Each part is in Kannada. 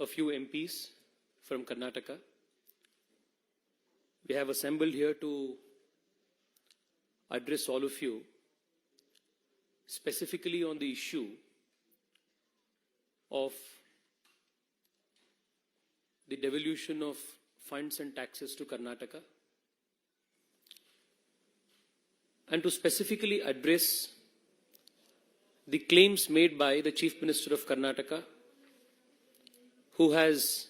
a few MPs from Karnataka. We have assembled here to address all of you specifically on the issue of the devolution of funds and taxes to Karnataka, and to specifically address the claims made by the Chief Minister of Karnataka, who has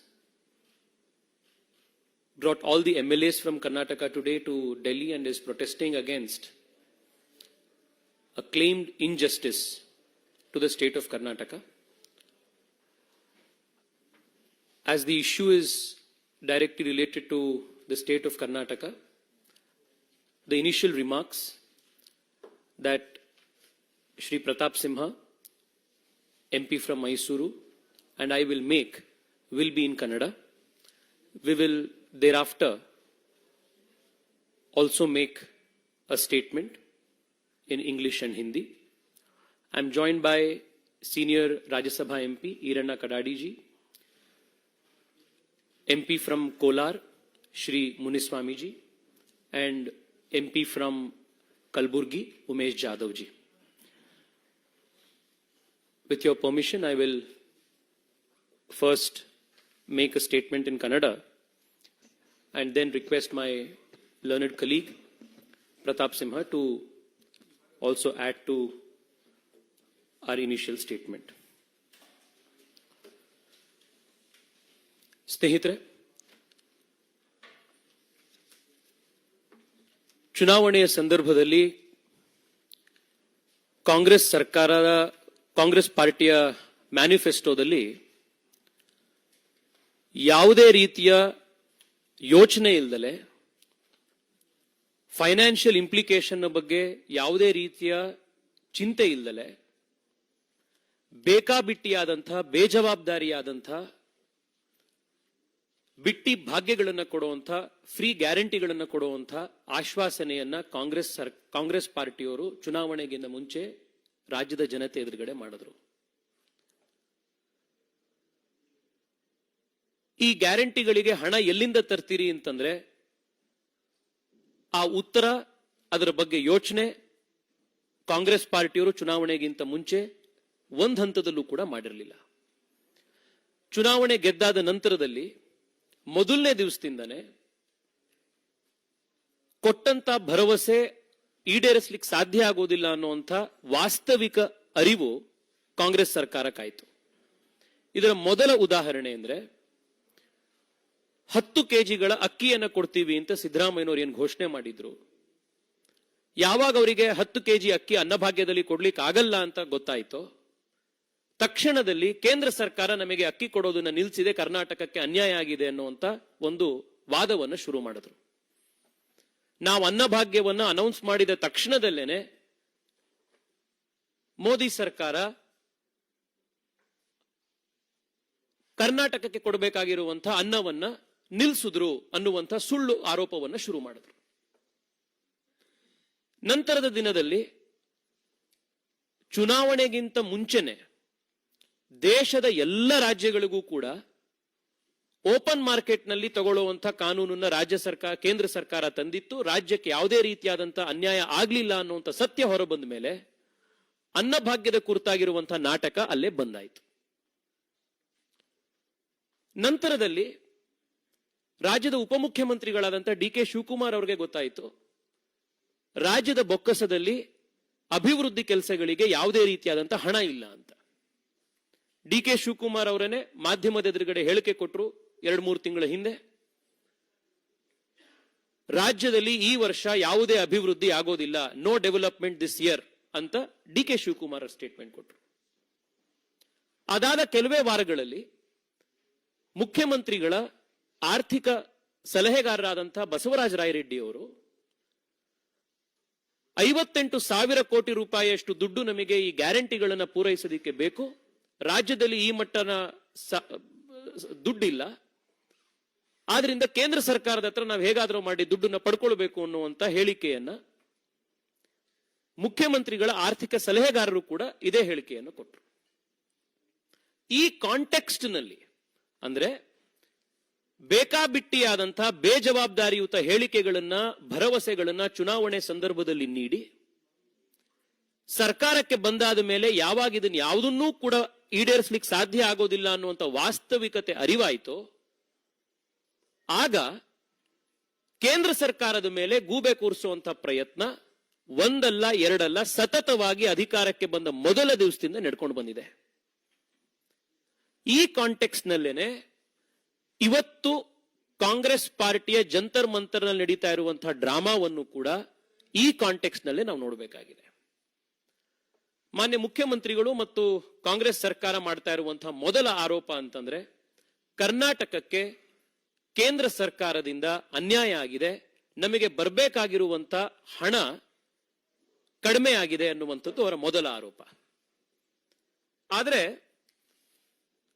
brought all the MLAs from Karnataka today to Delhi and is protesting against a claimed injustice to the state of Karnataka. As the issue is directly related to the state of Karnataka, the initial remarks that Shri Pratap Simha, MP from Mysuru, and I will make will be in Kannada. We will thereafter also make a statement in English and Hindi. I am joined by Senior Rajya Sabha MP Iranna Kadadi ji, MP from Kolar Shri Muniswamy ji, and MP from Kalburgi Umesh Jadhav ji. With your permission, I will first make a statement in Kannada and then request my learned colleague Pratap Simha to also add to our initial statement. ಸ್ನೇಹಿತರೆ, ಚುನಾವಣೆಯ ಸಂದರ್ಭದಲ್ಲಿ ಕಾಂಗ್ರೆಸ್ ಪಾರ್ಟಿಯ ಮ್ಯಾನಿಫೆಸ್ಟೋದಲ್ಲಿ ಯಾವುದೇ ರೀತಿಯ ಯೋಚನೆ ಇಲ್ಲದಲೆ, ಫೈನಾನ್ಷಿಯಲ್ ಇಂಪ್ಲಿಕೇಶನ್ ಬಗ್ಗೆ ಯಾವುದೇ ರೀತಿಯ ಚಿಂತೆ ಇಲ್ಲದಲೆ, ಬೇಕಾಬಿಟ್ಟಿಯಾದಂಥ ಬೇಜವಾಬ್ದಾರಿಯಾದಂಥ ಬಿಟ್ಟಿ ಭಾಗ್ಯಗಳನ್ನು ಕೊಡುವಂಥ, ಫ್ರೀ ಗ್ಯಾರಂಟಿಗಳನ್ನು ಕೊಡುವಂಥ ಆಶ್ವಾಸನೆಯನ್ನ ಕಾಂಗ್ರೆಸ್ ಪಾರ್ಟಿಯವರು ಚುನಾವಣೆಗಿಂತ ಮುಂಚೆ ರಾಜ್ಯದ ಜನತೆ ಎದುರುಗಡೆ ಮಾಡಿದ್ರು. ಈ ಗ್ಯಾರಂಟಿಗಳಿಗೆ ಹಣ ಎಲ್ಲಿಂದ ತರ್ತೀರಿ ಅಂತಂದ್ರೆ ಆ ಉತ್ತರ, ಅದರ ಬಗ್ಗೆ ಯೋಚನೆ ಕಾಂಗ್ರೆಸ್ ಪಾರ್ಟಿಯವರು ಚುನಾವಣೆಗಿಂತ ಮುಂಚೆ ಒಂದು ಹಂತದಲ್ಲೂ ಕೂಡ ಮಾಡಿರಲಿಲ್ಲ. ಚುನಾವಣೆ ಗೆದ್ದಾದ ನಂತರದಲ್ಲಿ ಮೊದಲನೇ ದಿವಸದಿಂದನೇ ಕೊಟ್ಟಂತ ಭರವಸೆ ಈಡೇರಿಸಲಿಕ್ಕೆ ಸಾಧ್ಯ ಆಗೋದಿಲ್ಲ ಅನ್ನುವಂಥ ವಾಸ್ತವಿಕ ಅರಿವು ಕಾಂಗ್ರೆಸ್ ಸರ್ಕಾರಕ್ಕಾಯಿತು. ಇದರ ಮೊದಲ ಉದಾಹರಣೆ ಅಂದ್ರೆ 10 ಕೆಜಿಗಳ ಅಕ್ಕಿಯನ್ನು ಕೊಡ್ತೀವಿ ಅಂತ ಸಿದ್ದರಾಮಯ್ಯನವರು ಏನು ಘೋಷಣೆ ಮಾಡಿದ್ರು. ಯಾವಾಗ ಅವರಿಗೆ 10 ಕೆಜಿ ಅಕ್ಕಿ ಅನ್ನಭಾಗ್ಯದಲ್ಲಿ ಕೊಡ್ಲಿಕ್ಕೆ ಆಗಲ್ಲ ಅಂತ ಗೊತ್ತಾಯ್ತೋ, ತಕ್ಷಣದಲ್ಲಿ ಕೇಂದ್ರ ಸರ್ಕಾರ ನಮಗೆ ಅಕ್ಕಿ ಕೊಡೋದನ್ನ ನಿಲ್ಲಿಸಿದೆ, ಕರ್ನಾಟಕಕ್ಕೆ ಅನ್ಯಾಯ ಆಗಿದೆ ಅನ್ನುವಂತ ಒಂದು ವಾದವನ್ನು ಶುರು ಮಾಡಿದ್ರು. ನಾವು ಅನ್ನಭಾಗ್ಯವನ್ನ ಅನೌನ್ಸ್ ಮಾಡಿದ ತಕ್ಷಣದಲ್ಲೇನೆ ಮೋದಿ ಸರ್ಕಾರ ಕರ್ನಾಟಕಕ್ಕೆ ಕೊಡಬೇಕಾಗಿರುವಂತಹ ಅನ್ನವನ್ನ ನಿಲ್ಲಿಸಿದ್ರು ಅನ್ನುವಂಥ ಸುಳ್ಳು ಆರೋಪವನ್ನು ಶುರು ಮಾಡಿದ್ರು. ನಂತರದ ದಿನದಲ್ಲಿ ಚುನಾವಣೆಗಿಂತ ಮುಂಚೆನೆ ದೇಶದ ಎಲ್ಲ ರಾಜ್ಯಗಳಿಗೂ ಕೂಡ ಓಪನ್ ಮಾರ್ಕೆಟ್ ನಲ್ಲಿ ತಗೊಳ್ಳುವಂತ ಕಾನೂನನ್ನ ಕೇಂದ್ರ ಸರ್ಕಾರ ತಂದಿತ್ತು. ರಾಜ್ಯಕ್ಕೆ ಯಾವುದೇ ರೀತಿಯಾದಂತಹ ಅನ್ಯಾಯ ಆಗ್ಲಿಲ್ಲ ಅನ್ನುವಂಥ ಸತ್ಯ ಹೊರಬಂದ ಮೇಲೆ ಅನ್ನಭಾಗ್ಯದ ಕುರಿತಾಗಿರುವಂತಹ ನಾಟಕ ಅಲ್ಲೇ ಬಂದಾಯಿತು. ನಂತರದಲ್ಲಿ ರಾಜ್ಯದ ಉಪಮುಖ್ಯಮಂತ್ರಿಗಳಾದಂತಹ ಡಿ ಕೆ ಶಿವಕುಮಾರ್ ಅವರಿಗೆ ಗೊತ್ತಾಯಿತು, ರಾಜ್ಯದ ಬೊಕ್ಕಸದಲ್ಲಿ ಅಭಿವೃದ್ಧಿ ಕೆಲಸಗಳಿಗೆ ಯಾವುದೇ ರೀತಿಯಾದಂತಹ ಹಣ ಇಲ್ಲ ಅಂತ. ಡಿ ಕೆ ಶಿವಕುಮಾರ್ ಅವರನ್ನೇ ಮಾಧ್ಯಮದ ಎದುರುಗಡೆ ಹೇಳಿಕೆ ಕೊಟ್ಟರು 2-3 ತಿಂಗಳ ಹಿಂದೆ, ರಾಜ್ಯದಲ್ಲಿ ಈ ವರ್ಷ ಯಾವುದೇ ಅಭಿವೃದ್ಧಿ ಆಗೋದಿಲ್ಲ, ನೋ ಡೆವಲಪ್ಮೆಂಟ್ ದಿಸ್ ಇಯರ್ ಅಂತ ಡಿ ಕೆ ಶಿವಕುಮಾರ್ ಸ್ಟೇಟ್ಮೆಂಟ್ ಕೊಟ್ಟರು. ಅದಾದ ಕೆಲವೇ ವಾರಗಳಲ್ಲಿ ಮುಖ್ಯಮಂತ್ರಿಗಳ ಆರ್ಥಿಕ ಸಲಹೆಗಾರರಾದಂತಹ ಬಸವರಾಜ ರಾಯರೆಡ್ಡಿ ಅವರು 58,000 ಕೋಟಿ ರೂಪಾಯಿಯಷ್ಟು ದುಡ್ಡು ನಮಗೆ ಈ ಗ್ಯಾರಂಟಿಗಳನ್ನು ಪೂರೈಸೋದಕ್ಕೆ ಬೇಕು, ರಾಜ್ಯದಲ್ಲಿ ಈ ಮಟ್ಟನ ದುಡ್ಡಿಲ್ಲ, ಆದ್ರಿಂದ ಕೇಂದ್ರ ಸರ್ಕಾರದ ಹತ್ರ ನಾವು ಹೇಗಾದ್ರೂ ಮಾಡಿ ದುಡ್ಡನ್ನ ಪಡ್ಕೊಳ್ಬೇಕು ಅನ್ನುವಂತ ಹೇಳಿಕೆಯನ್ನ ಮುಖ್ಯಮಂತ್ರಿಗಳ ಆರ್ಥಿಕ ಸಲಹೆಗಾರರು ಕೂಡ ಇದೇ ಹೇಳಿಕೆಯನ್ನು ಕೊಟ್ಟರು. ಈ ಕಾಂಟೆಕ್ಸ್ಟ್ ನಲ್ಲಿ ಅಂದ್ರೆ ಬೇಕಾಬಿಟ್ಟಿಯಾದಂತಹ ಬೇಜವಾಬ್ದಾರಿಯುತ ಹೇಳಿಕೆಗಳನ್ನ, ಭರವಸೆಗಳನ್ನ ಚುನಾವಣೆ ಸಂದರ್ಭದಲ್ಲಿ ನೀಡಿ ಸರ್ಕಾರಕ್ಕೆ ಬಂದಾದ ಮೇಲೆ ಯಾವಾಗ ಇದನ್ನ ಯಾವುದನ್ನೂ ಕೂಡ ಈಡೇರಿಸಲಿಕ್ಕೆ ಸಾಧ್ಯ ಆಗೋದಿಲ್ಲ ಅನ್ನುವಂಥ ವಾಸ್ತವಿಕತೆ ಅರಿವಾಯಿತು, ಆಗ ಕೇಂದ್ರ ಸರ್ಕಾರದ ಮೇಲೆ ಗೂಬೆ ಕೂರಿಸುವಂತ ಪ್ರಯತ್ನ ಒಂದಲ್ಲ ಎರಡಲ್ಲ ಸತತವಾಗಿ ಅಧಿಕಾರಕ್ಕೆ ಬಂದ ಮೊದಲ ದಿವಸದಿಂದ ನಡ್ಕೊಂಡು ಬಂದಿದೆ. ಈ ಕಾಂಟೆಕ್ಸ್ಟ್ ನಲ್ಲೇನೆ ಇವತ್ತು ಕಾಂಗ್ರೆಸ್ ಪಾರ್ಟಿಯ ಜಂತರ್ ಮಂತರ್ನಲ್ಲಿ ನಡೀತಾ ಇರುವಂತಹ ಡ್ರಾಮಾವನ್ನು ಕೂಡ ಈ ಕಾಂಟೆಕ್ಸ್ಟ್ ನಲ್ಲೇ ನಾವು ನೋಡಬೇಕಾಗಿದೆ. ಮಾನ್ಯ ಮುಖ್ಯಮಂತ್ರಿಗಳು ಮತ್ತು ಕಾಂಗ್ರೆಸ್ ಸರ್ಕಾರ ಮಾಡ್ತಾ ಇರುವಂತಹ ಮೊದಲ ಆರೋಪ ಅಂತಂದ್ರೆ ಕರ್ನಾಟಕಕ್ಕೆ ಕೇಂದ್ರ ಸರ್ಕಾರದಿಂದ ಅನ್ಯಾಯ ಆಗಿದೆ, ನಮಗೆ ಬರಬೇಕಾಗಿರುವಂತ ಹಣ ಕಡಿಮೆ ಆಗಿದೆ ಅನ್ನುವಂಥದ್ದು ಅವರ ಮೊದಲ ಆರೋಪ. ಆದರೆ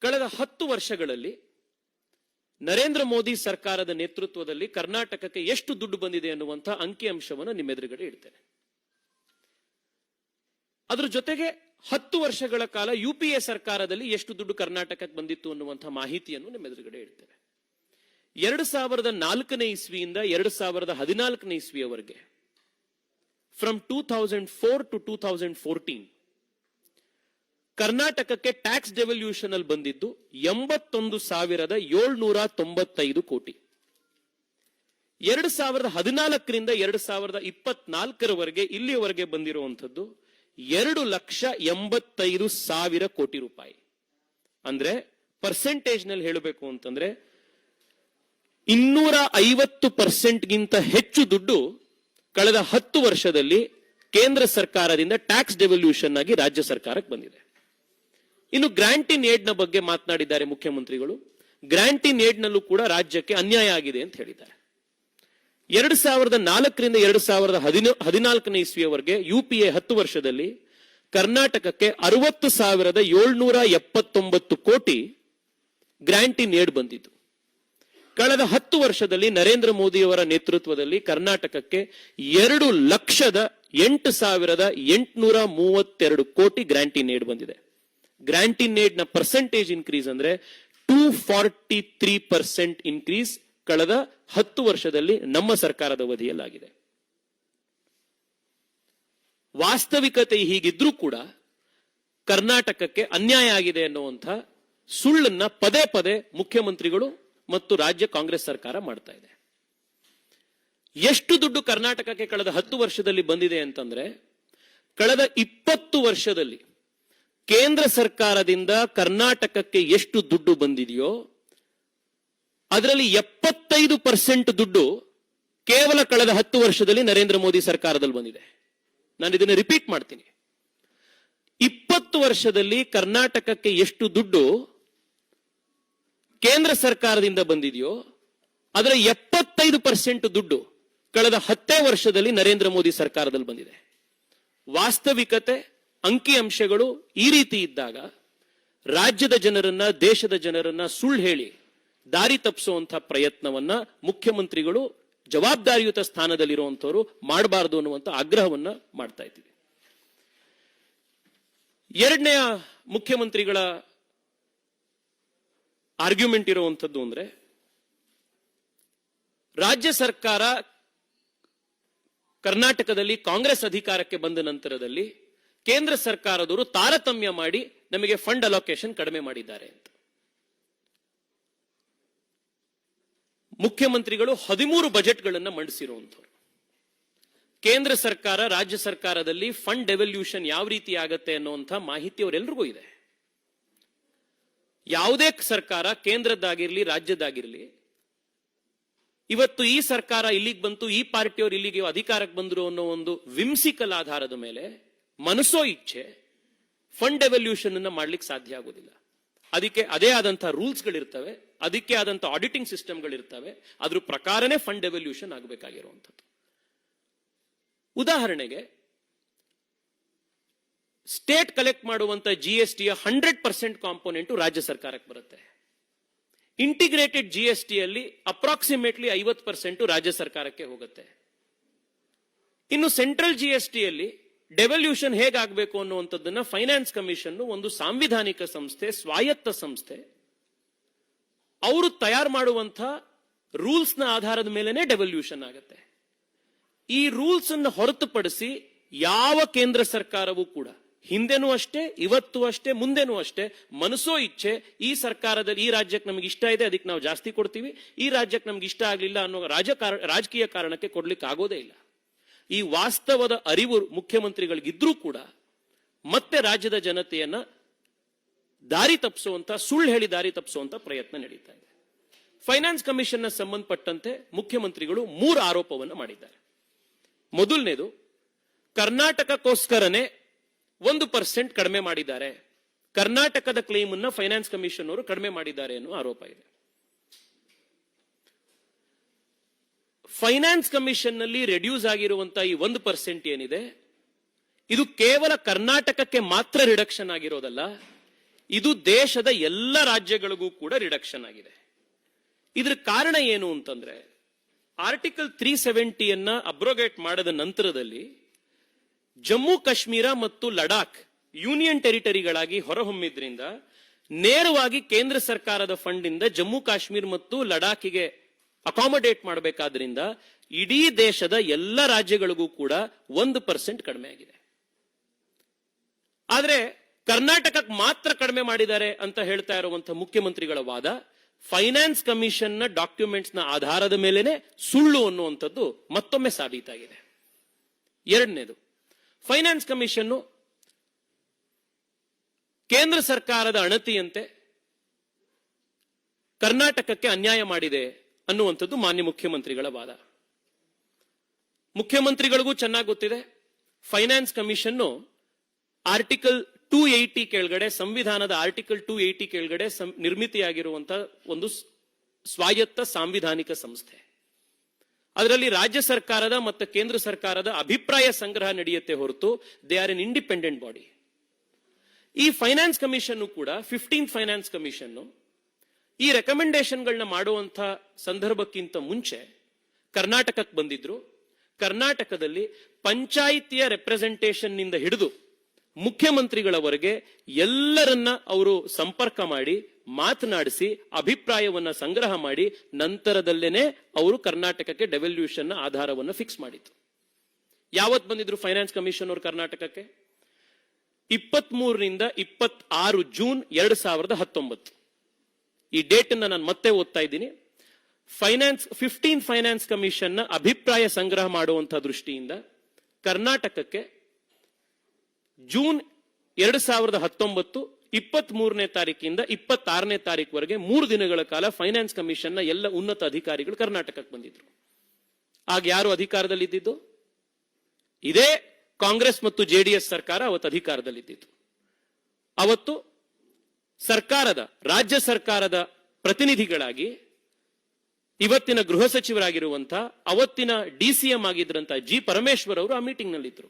ಕಳೆದ 10 ವರ್ಷಗಳಲ್ಲಿ ನರೇಂದ್ರ ಮೋದಿ ಸರ್ಕಾರದ ನೇತೃತ್ವದಲ್ಲಿ ಕರ್ನಾಟಕಕ್ಕೆ ಎಷ್ಟು ದುಡ್ಡು ಬಂದಿದೆ ಅನ್ನುವಂತಹ ಅಂಕಿಅಂಶವನ್ನು ನಿಮ್ಮೆದುರುಗಡೆ ಇಡ್ತೇನೆ. ಅದ್ರ ಜೊತೆಗೆ 10 ವರ್ಷಗಳ ಕಾಲ UPA ಸರ್ಕಾರದಲ್ಲಿ ಎಷ್ಟು ದುಡ್ಡು ಕರ್ನಾಟಕಕ್ಕೆ ಬಂದಿತ್ತು ಅನ್ನುವಂತಹ ಮಾಹಿತಿಯನ್ನು ನಿಮ್ಮೆದುರುಗಡೆ ಇಡ್ತೇನೆ. 2004ನೇ ಇಸ್ವಿಯಿಂದ 2014ನೇ ಇಸ್ವಿಯವರೆಗೆ, ಫ್ರಮ್ 2004 ಟು 2014 ಕರ್ನಾಟಕಕ್ಕೆ ಟ್ಯಾಕ್ಸ್ ಡೆವಲ್ಯೂಷನ್ ಅಲ್ಲಿ ಬಂದಿದ್ದು 81,795 ಕೋಟಿ. 2014ರಿಂದ 2024ರವರೆಗೆ ಇಲ್ಲಿಯವರೆಗೆ ಬಂದಿರುವಂತದ್ದು 2,85,000 ಕೋಟಿ ರೂಪಾಯಿ. ಅಂದ್ರೆ ಪರ್ಸೆಂಟೇಜ್ ನಲ್ಲಿ ಹೇಳಬೇಕು ಅಂತಂದ್ರೆ 250% ಗಿಂತ ಹೆಚ್ಚು ದುಡ್ಡು ಕಳೆದ 10 ವರ್ಷದಲ್ಲಿ ಕೇಂದ್ರ ಸರ್ಕಾರದಿಂದ ಟ್ಯಾಕ್ಸ್ ಡೆವಲ್ಯೂಷನ್ ಆಗಿ ರಾಜ್ಯ ಸರ್ಕಾರಕ್ಕೆ ಬಂದಿದೆ. ಇನ್ನು ಗ್ರಾಂಟ್ ಇನ್ ಏಡ್ ನ ಬಗ್ಗೆ ಮಾತನಾಡಿದ್ದಾರೆ ಮುಖ್ಯಮಂತ್ರಿಗಳು. ಗ್ರಾಂಟ್ ಇನ್ ಏಡ್ ನಲ್ಲೂ ಕೂಡ ರಾಜ್ಯಕ್ಕೆ ಅನ್ಯಾಯ ಆಗಿದೆ ಅಂತ ಹೇಳಿದ್ದಾರೆ. 2004ರಿಂದ 2014ನೇ ಇಸ್ವಿಯವರೆಗೆ UPA 10 ವರ್ಷದಲ್ಲಿ ಕರ್ನಾಟಕಕ್ಕೆ 60,779 ಕೋಟಿ ಗ್ರಾಂಟ್ ಇನ್ ಏಡ್ ಬಂದಿದ್ದು. ಕಳೆದ 10 ವರ್ಷದಲ್ಲಿ ನರೇಂದ್ರ ಮೋದಿಯವರ ನೇತೃತ್ವದಲ್ಲಿ ಕರ್ನಾಟಕಕ್ಕೆ 2,08,832 ಕೋಟಿ ಗ್ರಾಂಟ್ ಇನ್ ಏಡ್ ಬಂದಿದೆ. ಗ್ರಾಂಟ್ ಇನ್ ಏಡ್ ನ ಪರ್ಸೆಂಟೇಜ್ ಇನ್ಕ್ರೀಸ್ ಅಂದ್ರೆ 243% ಇನ್ಕ್ರೀಸ್ ಕಳೆದ 10 ವರ್ಷದಲ್ಲಿ ನಮ್ಮ ಸರ್ಕಾರದ ಅವಧಿಯಲ್ಲಾಗಿದೆ. ವಾಸ್ತವಿಕತೆ ಹೀಗಿದ್ರೂ ಕೂಡ ಕರ್ನಾಟಕಕ್ಕೆ ಅನ್ಯಾಯ ಆಗಿದೆ ಅನ್ನುವಂಥ ಸುಳ್ಳನ್ನ ಪದೇ ಪದೇ ಮುಖ್ಯಮಂತ್ರಿಗಳು ಮತ್ತು ರಾಜ್ಯ ಕಾಂಗ್ರೆಸ್ ಸರ್ಕಾರ ಮಾಡ್ತಾ ಇದೆ. ಎಷ್ಟು ದುಡ್ಡು ಕರ್ನಾಟಕಕ್ಕೆ ಕಳೆದ 10 ವರ್ಷದಲ್ಲಿ ಬಂದಿದೆ ಅಂತಂದ್ರೆ, ಕಳೆದ 20 ವರ್ಷದಲ್ಲಿ ಕೇಂದ್ರ ಸರ್ಕಾರದಿಂದ ಕರ್ನಾಟಕಕ್ಕೆ ಎಷ್ಟು ದುಡ್ಡು ಬಂದಿದೆಯೋ ಅದರಲ್ಲಿ 75% ದುಡ್ಡು ಕೇವಲ ಕಳೆದ 10 ವರ್ಷದಲ್ಲಿ ನರೇಂದ್ರ ಮೋದಿ ಸರ್ಕಾರದಲ್ಲಿ ಬಂದಿದೆ. ನಾನು ಇದನ್ನು ರಿಪೀಟ್ ಮಾಡ್ತೀನಿ. 20 ವರ್ಷದಲ್ಲಿ ಕರ್ನಾಟಕಕ್ಕೆ ಎಷ್ಟು ದುಡ್ಡು ಕೇಂದ್ರ ಸರ್ಕಾರದಿಂದ ಬಂದಿದೆಯೋ ಅದರ 75% ದುಡ್ಡು ಕಳೆದ 10 ವರ್ಷದಲ್ಲಿ ನರೇಂದ್ರ ಮೋದಿ ಸರ್ಕಾರದಲ್ಲಿ ಬಂದಿದೆ. ವಾಸ್ತವಿಕತೆ, ಅಂಕಿಅಂಶಗಳು ಈ ರೀತಿ ಇದ್ದಾಗ ರಾಜ್ಯದ ಜನರನ್ನ, ದೇಶದ ಜನರನ್ನ ಸುಳ್ಳು ಹೇಳಿ ದಾರಿ ತಪ್ಪಿಸುವಂತಹ ಪ್ರಯತ್ನವನ್ನ ಮುಖ್ಯಮಂತ್ರಿಗಳು, ಜವಾಬ್ದಾರಿಯುತ ಸ್ಥಾನದಲ್ಲಿರುವಂತವರು ಮಾಡಬಾರದು ಅನ್ನುವಂಥ ಆಗ್ರಹವನ್ನ ಮಾಡ್ತಾ ಇದ್ದೀವಿ. ಎರಡನೆಯ ಮುಖ್ಯಮಂತ್ರಿಗಳ ಆರ್ಗ್ಯುಮೆಂಟ್ ಇರುವಂತದ್ದು ಅಂದ್ರೆ, ರಾಜ್ಯ ಸರ್ಕಾರ ಕರ್ನಾಟಕದಲ್ಲಿ ಕಾಂಗ್ರೆಸ್ ಅಧಿಕಾರಕ್ಕೆ ಬಂದ ನಂತರದಲ್ಲಿ ಕೇಂದ್ರ ಸರ್ಕಾರದವರು ತಾರತಮ್ಯ ಮಾಡಿ ನಮಗೆ ಫಂಡ್ ಅಲೋಕೇಶನ್ ಕಡಿಮೆ ಮಾಡಿದ್ದಾರೆ ಅಂತ. ಮುಖ್ಯಮಂತ್ರಿಗಳು 13 ಬಜೆಟ್ಗಳನ್ನು ಮಂಡಿಸಿರುವಂತವರು. ಕೇಂದ್ರ ಸರ್ಕಾರ, ರಾಜ್ಯ ಸರ್ಕಾರದಲ್ಲಿ ಫಂಡ್ ಡೆವಲ್ಯೂಷನ್ ಯಾವ ರೀತಿ ಆಗತ್ತೆ ಅನ್ನುವಂಥ ಮಾಹಿತಿ ಅವರೆಲ್ಲರಿಗೂ ಇದೆ. ಯಾವುದೇ ಸರ್ಕಾರ, ಕೇಂದ್ರದ್ದಾಗಿರ್ಲಿ ರಾಜ್ಯದ್ದಾಗಿರ್ಲಿ, ಇವತ್ತು ಈ ಸರ್ಕಾರ ಇಲ್ಲಿಗೆ ಬಂತು, ಈ ಪಾರ್ಟಿಯವರು ಇಲ್ಲಿಗೆ ಅಧಿಕಾರಕ್ಕೆ ಬಂದ್ರು ಅನ್ನೋ ಒಂದು ವಿಮ್ಸಿಕಲ್ ಆಧಾರದ ಮೇಲೆ ಮನಸೋ ಇಚ್ಛೆ ಫಂಡ್ ಡೆವಲ್ಯೂಷನ್ ಅನ್ನ ಮಾಡ್ಲಿಕ್ಕೆ ಸಾಧ್ಯ ಆಗೋದಿಲ್ಲ. ಅದಕ್ಕೆ ಅದೇ ಆದಂತಹ ರೂಲ್ಸ್ ಗಳಿರ್ತವೆ, ಅದಕ್ಕೆ ಆದಂತಹ ಆಡಿಟಿಂಗ್ ಸಿಸ್ಟಮ್ಗಳಿರ್ತವೆ. ಅದ್ರ ಪ್ರಕಾರನೇ ಫಂಡ್ ಡೆವಲ್ಯೂಷನ್ ಆಗಬೇಕಾಗಿರುವಂಥದ್ದು. ಉದಾಹರಣೆಗೆ, ಸ್ಟೇಟ್ ಕಲೆಕ್ಟ್ ಮಾಡುವಂತ GSTಯ 100% ಕಾಂಪೋನೆಂಟ್ ರಾಜ್ಯ ಸರ್ಕಾರಕ್ಕೆ ಬರುತ್ತೆ. ಇಂಟಿಗ್ರೇಟೆಡ್ GSTಯಲ್ಲಿ ಅಪ್ರಾಕ್ಸಿಮೇಟ್ಲಿ 50% ರಾಜ್ಯ ಸರ್ಕಾರಕ್ಕೆ ಹೋಗುತ್ತೆ. ಇನ್ನು ಸೆಂಟ್ರಲ್ GSTಯಲ್ಲಿ ಡೆವಲ್ಯೂಷನ್ ಹೇಗಾಗಬೇಕು ಅನ್ನುವಂಥದ್ದನ್ನ ಫೈನಾನ್ಸ್ ಕಮಿಷನ್, ಒಂದು ಸಾಂವಿಧಾನಿಕ ಸಂಸ್ಥೆ, ಸ್ವಾಯತ್ತ ಸಂಸ್ಥೆ, ಅವರು ತಯಾರು ಮಾಡುವಂತ ರೂಲ್ಸ್ ನ ಆಧಾರದ ಮೇಲೆನೆ ಡೆವಲ್ಯೂಷನ್ ಆಗುತ್ತೆ. ಈ ರೂಲ್ಸ್ ಅನ್ನು ಹೊರತುಪಡಿಸಿ ಯಾವ ಕೇಂದ್ರ ಸರ್ಕಾರವೂ ಕೂಡ ಹಿಂದೆನೂ ಅಷ್ಟೇ, ಇವತ್ತು ಅಷ್ಟೇ, ಮುಂದೆನೂ ಅಷ್ಟೇ ಮನಸೋ ಇಚ್ಛೆ ಈ ಸರ್ಕಾರದಲ್ಲಿ ಈ ರಾಜ್ಯಕ್ಕೆ ನಮ್ಗೆ ಇಷ್ಟ ಇದೆ ಅದಕ್ಕೆ ನಾವು ಜಾಸ್ತಿ ಕೊಡ್ತೀವಿ, ಈ ರಾಜ್ಯಕ್ಕೆ ನಮ್ಗೆ ಇಷ್ಟ ಆಗಲಿಲ್ಲ ಅನ್ನೋ ರಾಜಕೀಯ ಕಾರಣಕ್ಕೆ ಕೊಡ್ಲಿಕ್ಕೆ ಆಗೋದೇ ಇಲ್ಲ. ಈ ವಾಸ್ತವದ ಅರಿವು ಮುಖ್ಯಮಂತ್ರಿಗಳಿಗಿದ್ರೂ ಕೂಡ ಮತ್ತೆ ರಾಜ್ಯದ ಜನತೆಯನ್ನ ದಾರಿ ತಪ್ಪಿಸುವಂತ, ಸುಳ್ಳು ಹೇಳಿ ದಾರಿ ತಪ್ಪಿಸುವಂತ ಪ್ರಯತ್ನ ನಡೀತಾ ಇದೆ. ಫೈನಾನ್ಸ್ ಕಮಿಷನ್ ನ ಸಂಬಂಧಪಟ್ಟಂತೆ ಮುಖ್ಯಮಂತ್ರಿಗಳು 3 ಆರೋಪವನ್ನು ಮಾಡಿದ್ದಾರೆ. ಮೊದಲನೇದು, ಕರ್ನಾಟಕಕ್ಕೋಸ್ಕರನೇ 1% ಕಡಿಮೆ ಮಾಡಿದ್ದಾರೆ, ಕರ್ನಾಟಕದ ಕ್ಲೇಮ್ ಅನ್ನ ಫೈನಾನ್ಸ್ ಕಮಿಷನ್ ಅವರು ಕಡಿಮೆ ಮಾಡಿದ್ದಾರೆ ಅನ್ನೋ ಆರೋಪ ಇದೆ. ಫೈನಾನ್ಸ್ ಕಮಿಷನ್ ನಲ್ಲಿ ರೆಡ್ಯೂಸ್ ಆಗಿರುವಂತಹ ಈ 1% ಏನಿದೆ, ಇದು ಕೇವಲ ಕರ್ನಾಟಕಕ್ಕೆ ಮಾತ್ರ ರಿಡಕ್ಷನ್ ಆಗಿರೋದಲ್ಲ, ಇದು ದೇಶದ ಎಲ್ಲ ರಾಜ್ಯಗಳಿಗೂ ಕೂಡ ರಿಡಕ್ಷನ್ ಆಗಿದೆ. ಇದ್ರ ಕಾರಣ ಏನು ಅಂತಂದ್ರೆ, ಆರ್ಟಿಕಲ್ 370 ಅಬ್ರೋಗೇಟ್ ಮಾಡಿದ ನಂತರದಲ್ಲಿ ಜಮ್ಮು ಕಾಶ್ಮೀರ ಮತ್ತು ಲಡಾಖ್ ಯೂನಿಯನ್ ಟೆರಿಟರಿಗಳಾಗಿ ಹೊರಹೊಮ್ಮಿದ್ರಿಂದ ನೇರವಾಗಿ ಕೇಂದ್ರ ಸರ್ಕಾರದ ಫಂಡ್ ಇಂದ ಜಮ್ಮು ಕಾಶ್ಮೀರ ಮತ್ತು ಲಡಾಖ್ಗೆ ಅಕಾಮಡೇಟ್ ಮಾಡಬೇಕಾದ್ರಿಂದ ಇಡೀ ದೇಶದ ಎಲ್ಲ ರಾಜ್ಯಗಳಿಗೂ ಕೂಡ 1% ಕಡಿಮೆ ಆಗಿದೆ. ಆದ್ರೆ ಕರ್ನಾಟಕಕ್ಕೆ ಮಾತ್ರ ಕಡಿಮೆ ಮಾಡಿದ್ದಾರೆ ಅಂತ ಹೇಳ್ತಾ ಇರುವಂತಹ ಮುಖ್ಯಮಂತ್ರಿಗಳ ವಾದ ಫೈನಾನ್ಸ್ ಕಮಿಷನ್ ನ ಡಾಕ್ಯುಮೆಂಟ್ಸ್ ನ ಆಧಾರದ ಮೇಲೆನೆ ಸುಳ್ಳು ಅನ್ನುವಂಥದ್ದು ಮತ್ತೊಮ್ಮೆ ಸಾಬೀತಾಗಿದೆ. ಎರಡನೇದು, ಫೈನಾನ್ಸ್ ಕಮಿಷನ್ ಕೇಂದ್ರ ಸರ್ಕಾರದ ಅಣತಿಯಂತೆ ಕರ್ನಾಟಕಕ್ಕೆ ಅನ್ಯಾಯ ಮಾಡಿದೆ ಅನ್ನುವಂಥದ್ದು ಮಾನ್ಯ ಮುಖ್ಯಮಂತ್ರಿಗಳ ವಾದ. ಮುಖ್ಯಮಂತ್ರಿಗಳಿಗೂ ಚೆನ್ನಾಗಿ ಗೊತ್ತಿದೆ, ಫೈನಾನ್ಸ್ ಕಮಿಷನ್ ಆರ್ಟಿಕಲ್ 280 ಕೆಳಗಡೆ, ಸಂವಿಧಾನದ ಆರ್ಟಿಕಲ್ 280 ಕೆಳಗಡೆ ನಿರ್ಮಿತಿಯಾಗಿರುವಂತಹ ಒಂದು ಸ್ವಾಯತ್ತ ಸಾಂವಿಧಾನಿಕ ಸಂಸ್ಥೆ. ಅದರಲ್ಲಿ ರಾಜ್ಯ ಸರ್ಕಾರದ ಮತ್ತು ಕೇಂದ್ರ ಸರ್ಕಾರದ ಅಭಿಪ್ರಾಯ ಸಂಗ್ರಹ ನಡೆಯುತ್ತೆ ಹೊರತು they are N independent body. ಈ ಫೈನಾನ್ಸ್ ಕಮಿಷನ್ ಕೂಡ 15th ಫೈನಾನ್ಸ್ ಕಮಿಷನ್ ಈ ರೆಕಮೆಂಡೇಶನ್ಗಳನ್ನ ಮಾಡುವಂತ ಸಂದರ್ಭಕ್ಕಿಂತ ಮುಂಚೆ ಕರ್ನಾಟಕಕ್ಕೆ ಬಂದಿದ್ರು. ಕರ್ನಾಟಕದಲ್ಲಿ ಪಂಚಾಯಿತಿಯ ರೆಪ್ರೆಸೆಂಟೇಷನ್ ನಿಂದ ಹಿಡಿದು ಮುಖ್ಯಮಂತ್ರಿಗಳವರೆಗೆ ಎಲ್ಲರನ್ನ ಅವರು ಸಂಪರ್ಕ ಮಾಡಿ ಮಾತನಾಡಿಸಿ ಅಭಿಪ್ರಾಯವನ್ನ ಸಂಗ್ರಹ ಮಾಡಿ ನಂತರದಲ್ಲೇನೆ ಅವರು ಕರ್ನಾಟಕಕ್ಕೆ ಡೆವಲ್ಯೂಷನ್ ಆಧಾರವನ್ನು ಫಿಕ್ಸ್ ಮಾಡಿತ್ತು. ಯಾವತ್ ಬಂದಿದ್ರು ಫೈನಾನ್ಸ್ ಕಮಿಷನ್ ಅವರು ಕರ್ನಾಟಕಕ್ಕೆ? 23ರಿಂದ 26 ಜೂನ್ 2019. ಈ ಡೇಟ್ ಅನ್ನ ನಾನು ಮತ್ತೆ ಓದ್ತಾ ಇದ್ದೀನಿ. 15th ಫೈನಾನ್ಸ್ ಕಮಿಷನ್ ನ ಅಭಿಪ್ರಾಯ ಸಂಗ್ರಹ ಮಾಡುವಂತಹ ದೃಷ್ಟಿಯಿಂದ ಕರ್ನಾಟಕಕ್ಕೆ ಜೂನ್ 2019 23ನೇ ತಾರೀಕಿಂದ 26ನೇ ತಾರೀಕುವರೆಗೆ 3 ದಿನಗಳ ಕಾಲ ಫೈನಾನ್ಸ್ ಕಮಿಷನ್ ನ ಎಲ್ಲ ಉನ್ನತ ಅಧಿಕಾರಿಗಳು ಕರ್ನಾಟಕಕ್ಕೆ ಬಂದಿದ್ರು. ಆಗ ಯಾರು ಅಧಿಕಾರದಲ್ಲಿದ್ದು? ಇದೇ ಕಾಂಗ್ರೆಸ್ ಮತ್ತು ಜೆಡಿಎಸ್ ಸರ್ಕಾರ ಅವತ್ತು ಅಧಿಕಾರದಲ್ಲಿದ್ದು. ಅವತ್ತು ರಾಜ್ಯ ಸರ್ಕಾರದ ಪ್ರತಿನಿಧಿಗಳಾಗಿ ಇವತ್ತಿನ ಗೃಹ ಸಚಿವರಾಗಿರುವಂತಹ ಅವತ್ತಿನ ಡಿಸಿಎಂ ಆಗಿದ್ರಂತ ಜಿ ಪರಮೇಶ್ವರ್ ಅವರು ಆ ಮೀಟಿಂಗ್ ನಲ್ಲಿದ್ರು.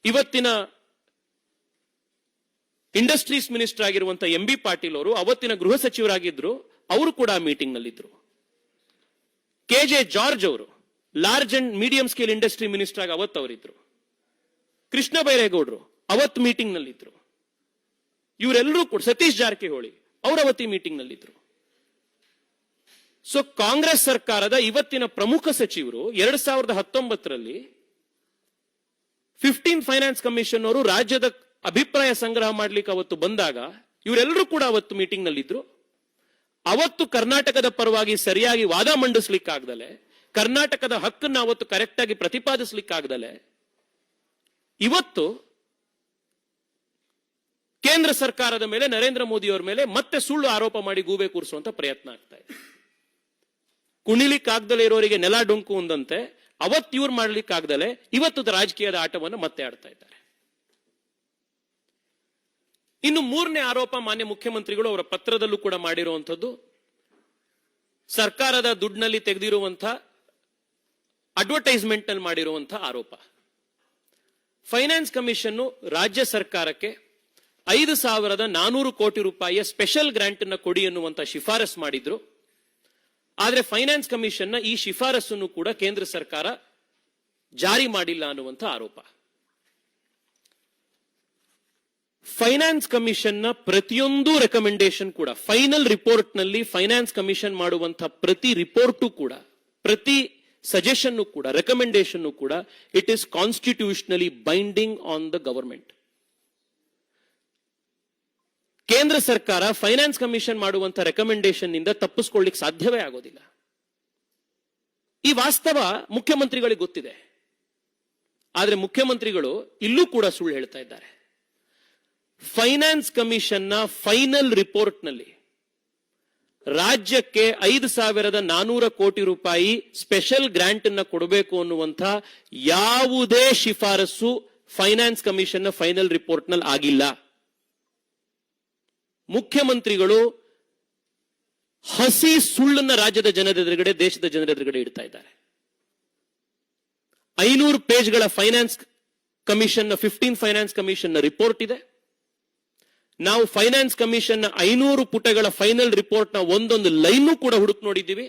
ಇವತ್ತಿನ ಇಂಡಸ್ಟ್ರೀಸ್ ಮಿನಿಸ್ಟರ್ ಆಗಿರುವಂತಹ ಎಂ ಬಿ ಪಾಟೀಲ್ ಅವರು ಅವತ್ತಿನ ಗೃಹ ಸಚಿವರಾಗಿದ್ರು, ಅವರು ಕೂಡ ಆ ಮೀಟಿಂಗ್ ನಲ್ಲಿದ್ರು. ಕೆಜೆ ಜಾರ್ಜ್ ಅವರು large and medium scale industry minister ಆಗಿ ಅವತ್ತು ಅವರಿದ್ರು. ಕೃಷ್ಣ ಬೈರೇಗೌಡರು ಅವತ್ತು ಮೀಟಿಂಗ್ ನಲ್ಲಿದ್ರು. ಇವರೆಲ್ಲರೂ ಕೂಡ, ಸತೀಶ್ ಜಾರಕಿಹೊಳಿ ಅವರು ಅವತ್ತಿ ಮೀಟಿಂಗ್ ನಲ್ಲಿದ್ರು. ಸೊ ಕಾಂಗ್ರೆಸ್ ಸರ್ಕಾರದ ಇವತ್ತಿನ ಪ್ರಮುಖ ಸಚಿವರು 2019ರಲ್ಲಿ 15th ಫೈನಾನ್ಸ್ ಕಮಿಷನ್ ಅವರು ರಾಜ್ಯದ ಅಭಿಪ್ರಾಯ ಸಂಗ್ರಹ ಮಾಡ್ಲಿಕ್ಕೆ ಅವತ್ತು ಬಂದಾಗ ಇವರೆಲ್ಲರೂ ಕೂಡ ಅವತ್ತು ಮೀಟಿಂಗ್ ನಲ್ಲಿದ್ರು. ಅವತ್ತು ಕರ್ನಾಟಕದ ಪರವಾಗಿ ಸರಿಯಾಗಿ ವಾದ ಮಂಡಿಸ್ಲಿಕ್ಕಾಗ್ದಲೆ, ಕರ್ನಾಟಕದ ಹಕ್ಕನ್ನ ಅವತ್ತು ಕರೆಕ್ಟ್ ಆಗಿ ಪ್ರತಿಪಾದಿಸ್ಲಿಕ್ಕಾಗ್ದಲೆ ಇವತ್ತು ಕೇಂದ್ರ ಸರ್ಕಾರದ ಮೇಲೆ, ನರೇಂದ್ರ ಮೋದಿ ಅವರ ಮೇಲೆ ಮತ್ತೆ ಸುಳ್ಳು ಆರೋಪ ಮಾಡಿ ಗೂಬೆ ಕೂರಿಸುವಂತ ಪ್ರಯತ್ನ ಆಗ್ತಾ ಇದೆ. ಕುಣಿಲಿಕ್ಕಾಗ್ದಲೇ ಇರೋರಿಗೆ ನೆಲ ಡೊಂಕು ಅಂದಂತೆ ಅವತ್ತು ಇವ್ರು ಮಾಡ್ಲಿಕ್ಕಾಗ್ದಲೆ ಇವತ್ತು ರಾಜಕೀಯದ ಆಟವನ್ನು ಮತ್ತೆ ಆಡ್ತಾ ಇದ್ದಾರೆ. ಇನ್ನು 3ನೇ ಆರೋಪ ಮಾನ್ಯ ಮುಖ್ಯಮಂತ್ರಿಗಳು ಅವರ ಪತ್ರದಲ್ಲೂ ಕೂಡ ಮಾಡಿರುವಂತದ್ದು, ಸರ್ಕಾರದ ದುಡ್ಡಿನಲ್ಲಿ ತೆಗೆದಿರುವಂತಹ ಅಡ್ವರ್ಟೈಸ್ಮೆಂಟ್ ನಲ್ಲಿ ಮಾಡಿರುವಂತಹ ಆರೋಪ. ಫೈನಾನ್ಸ್ ಕಮಿಷನ್ ರಾಜ್ಯ ಸರ್ಕಾರಕ್ಕೆ 5,400 ಕೋಟಿ ರೂಪಾಯಿಯ ಸ್ಪೆಷಲ್ ಗ್ರಾಂಟ್ ಅನ್ನು ಕೊಡಿ ಎನ್ನುವಂತ ಶಿಫಾರಸ್ ಮಾಡಿದ್ರು. ಆದ್ರೆ ಫೈನಾನ್ಸ್ ಕಮಿಷನ್ ನ ಈ ಶಿಫಾರಸನ್ನು ಕೂಡ ಕೇಂದ್ರ ಸರ್ಕಾರ ಜಾರಿ ಮಾಡಿಲ್ಲ ಅನ್ನುವಂಥ ಆರೋಪ. ಫೈನಾನ್ಸ್ ಕಮಿಷನ್ ನ ಪ್ರತಿಯೊಂದು ರೆಕಮೆಂಡೇಶನ್ ಕೂಡ ಫೈನಲ್ ರಿಪೋರ್ಟ್ ನಲ್ಲಿ ಫೈನಾನ್ಸ್ ಕಮಿಷನ್ ಮಾಡುವಂತಹ ಪ್ರತಿ ರಿಪೋರ್ಟು ಕೂಡ, ಪ್ರತಿ ಸಜೆಷನ್ ಕೂಡ, ರೆಕಮೆಂಡೇಶನ್ ಕೂಡ it is constitutionally binding on the government. ಕೇಂದ್ರ ಸರ್ಕಾರ ಫೈನಾನ್ಸ್ ಕಮಿಷನ್ ಮಾಡುವಂತಹ ರೆಕಮೆಂಡೇಶನ್ ನಿಂದ ತಪ್ಪಿಸ್ಕೊಳ್ಳಿಕ್ಕೆ ಸಾಧ್ಯವೇ ಆಗೋದಿಲ್ಲ. ಈ ವಾಸ್ತವ ಮುಖ್ಯಮಂತ್ರಿಗಳಿಗೆ ಗೊತ್ತಿದೆ. ಆದ್ರೆ ಮುಖ್ಯಮಂತ್ರಿಗಳು ಇಲ್ಲೂ ಕೂಡ ಸುಳ್ಳು ಹೇಳ್ತಾ ಇದ್ದಾರೆ. ಫೈನಾನ್ಸ್ ಕಮಿಷನ್ ನ ಫೈನಲ್ ರಿಪೋರ್ಟ್ ನಲ್ಲಿ ರಾಜ್ಯಕ್ಕೆ 5,400 ಕೋಟಿ ರೂಪಾಯಿ ಸ್ಪೆಷಲ್ ಗ್ರಾಂಟ್ ಅನ್ನ ಕೊಡಬೇಕು ಅನ್ನುವಂಥ ಯಾವುದೇ ಶಿಫಾರಸು ಫೈನಾನ್ಸ್ ಕಮಿಷನ್ ನ ಫೈನಲ್ ರಿಪೋರ್ಟ್ ನಲ್ಲಿ ಆಗಿಲ್ಲ. ಮುಖ್ಯಮಂತ್ರಿಗಳು ಹಸಿ ಸುಳ್ಳನ್ನ ರಾಜ್ಯದ ಜನರ ಎದುರುಗಡೆ, ದೇಶದ ಜನರ ಎದುರುಗಡೆ ಇಡ್ತಾ ಇದ್ದಾರೆ. 500 ಪೇಜ್ಗಳ ಫೈನಾನ್ಸ್ ಕಮಿಷನ್ 15 ಫೈನಾನ್ಸ್ ಕಮಿಷನ್ ನ ರಿಪೋರ್ಟ್ ಇದೆ. ನಾವು ಫೈನಾನ್ಸ್ ಕಮಿಷನ್ 500 ಪುಟಗಳ ಫೈನಲ್ ರಿಪೋರ್ಟ್ ನ ಒಂದೊಂದು ಲೈನ್ ಕೂಡ ಹುಡುಕ್ ನೋಡಿದ್ದೀವಿ.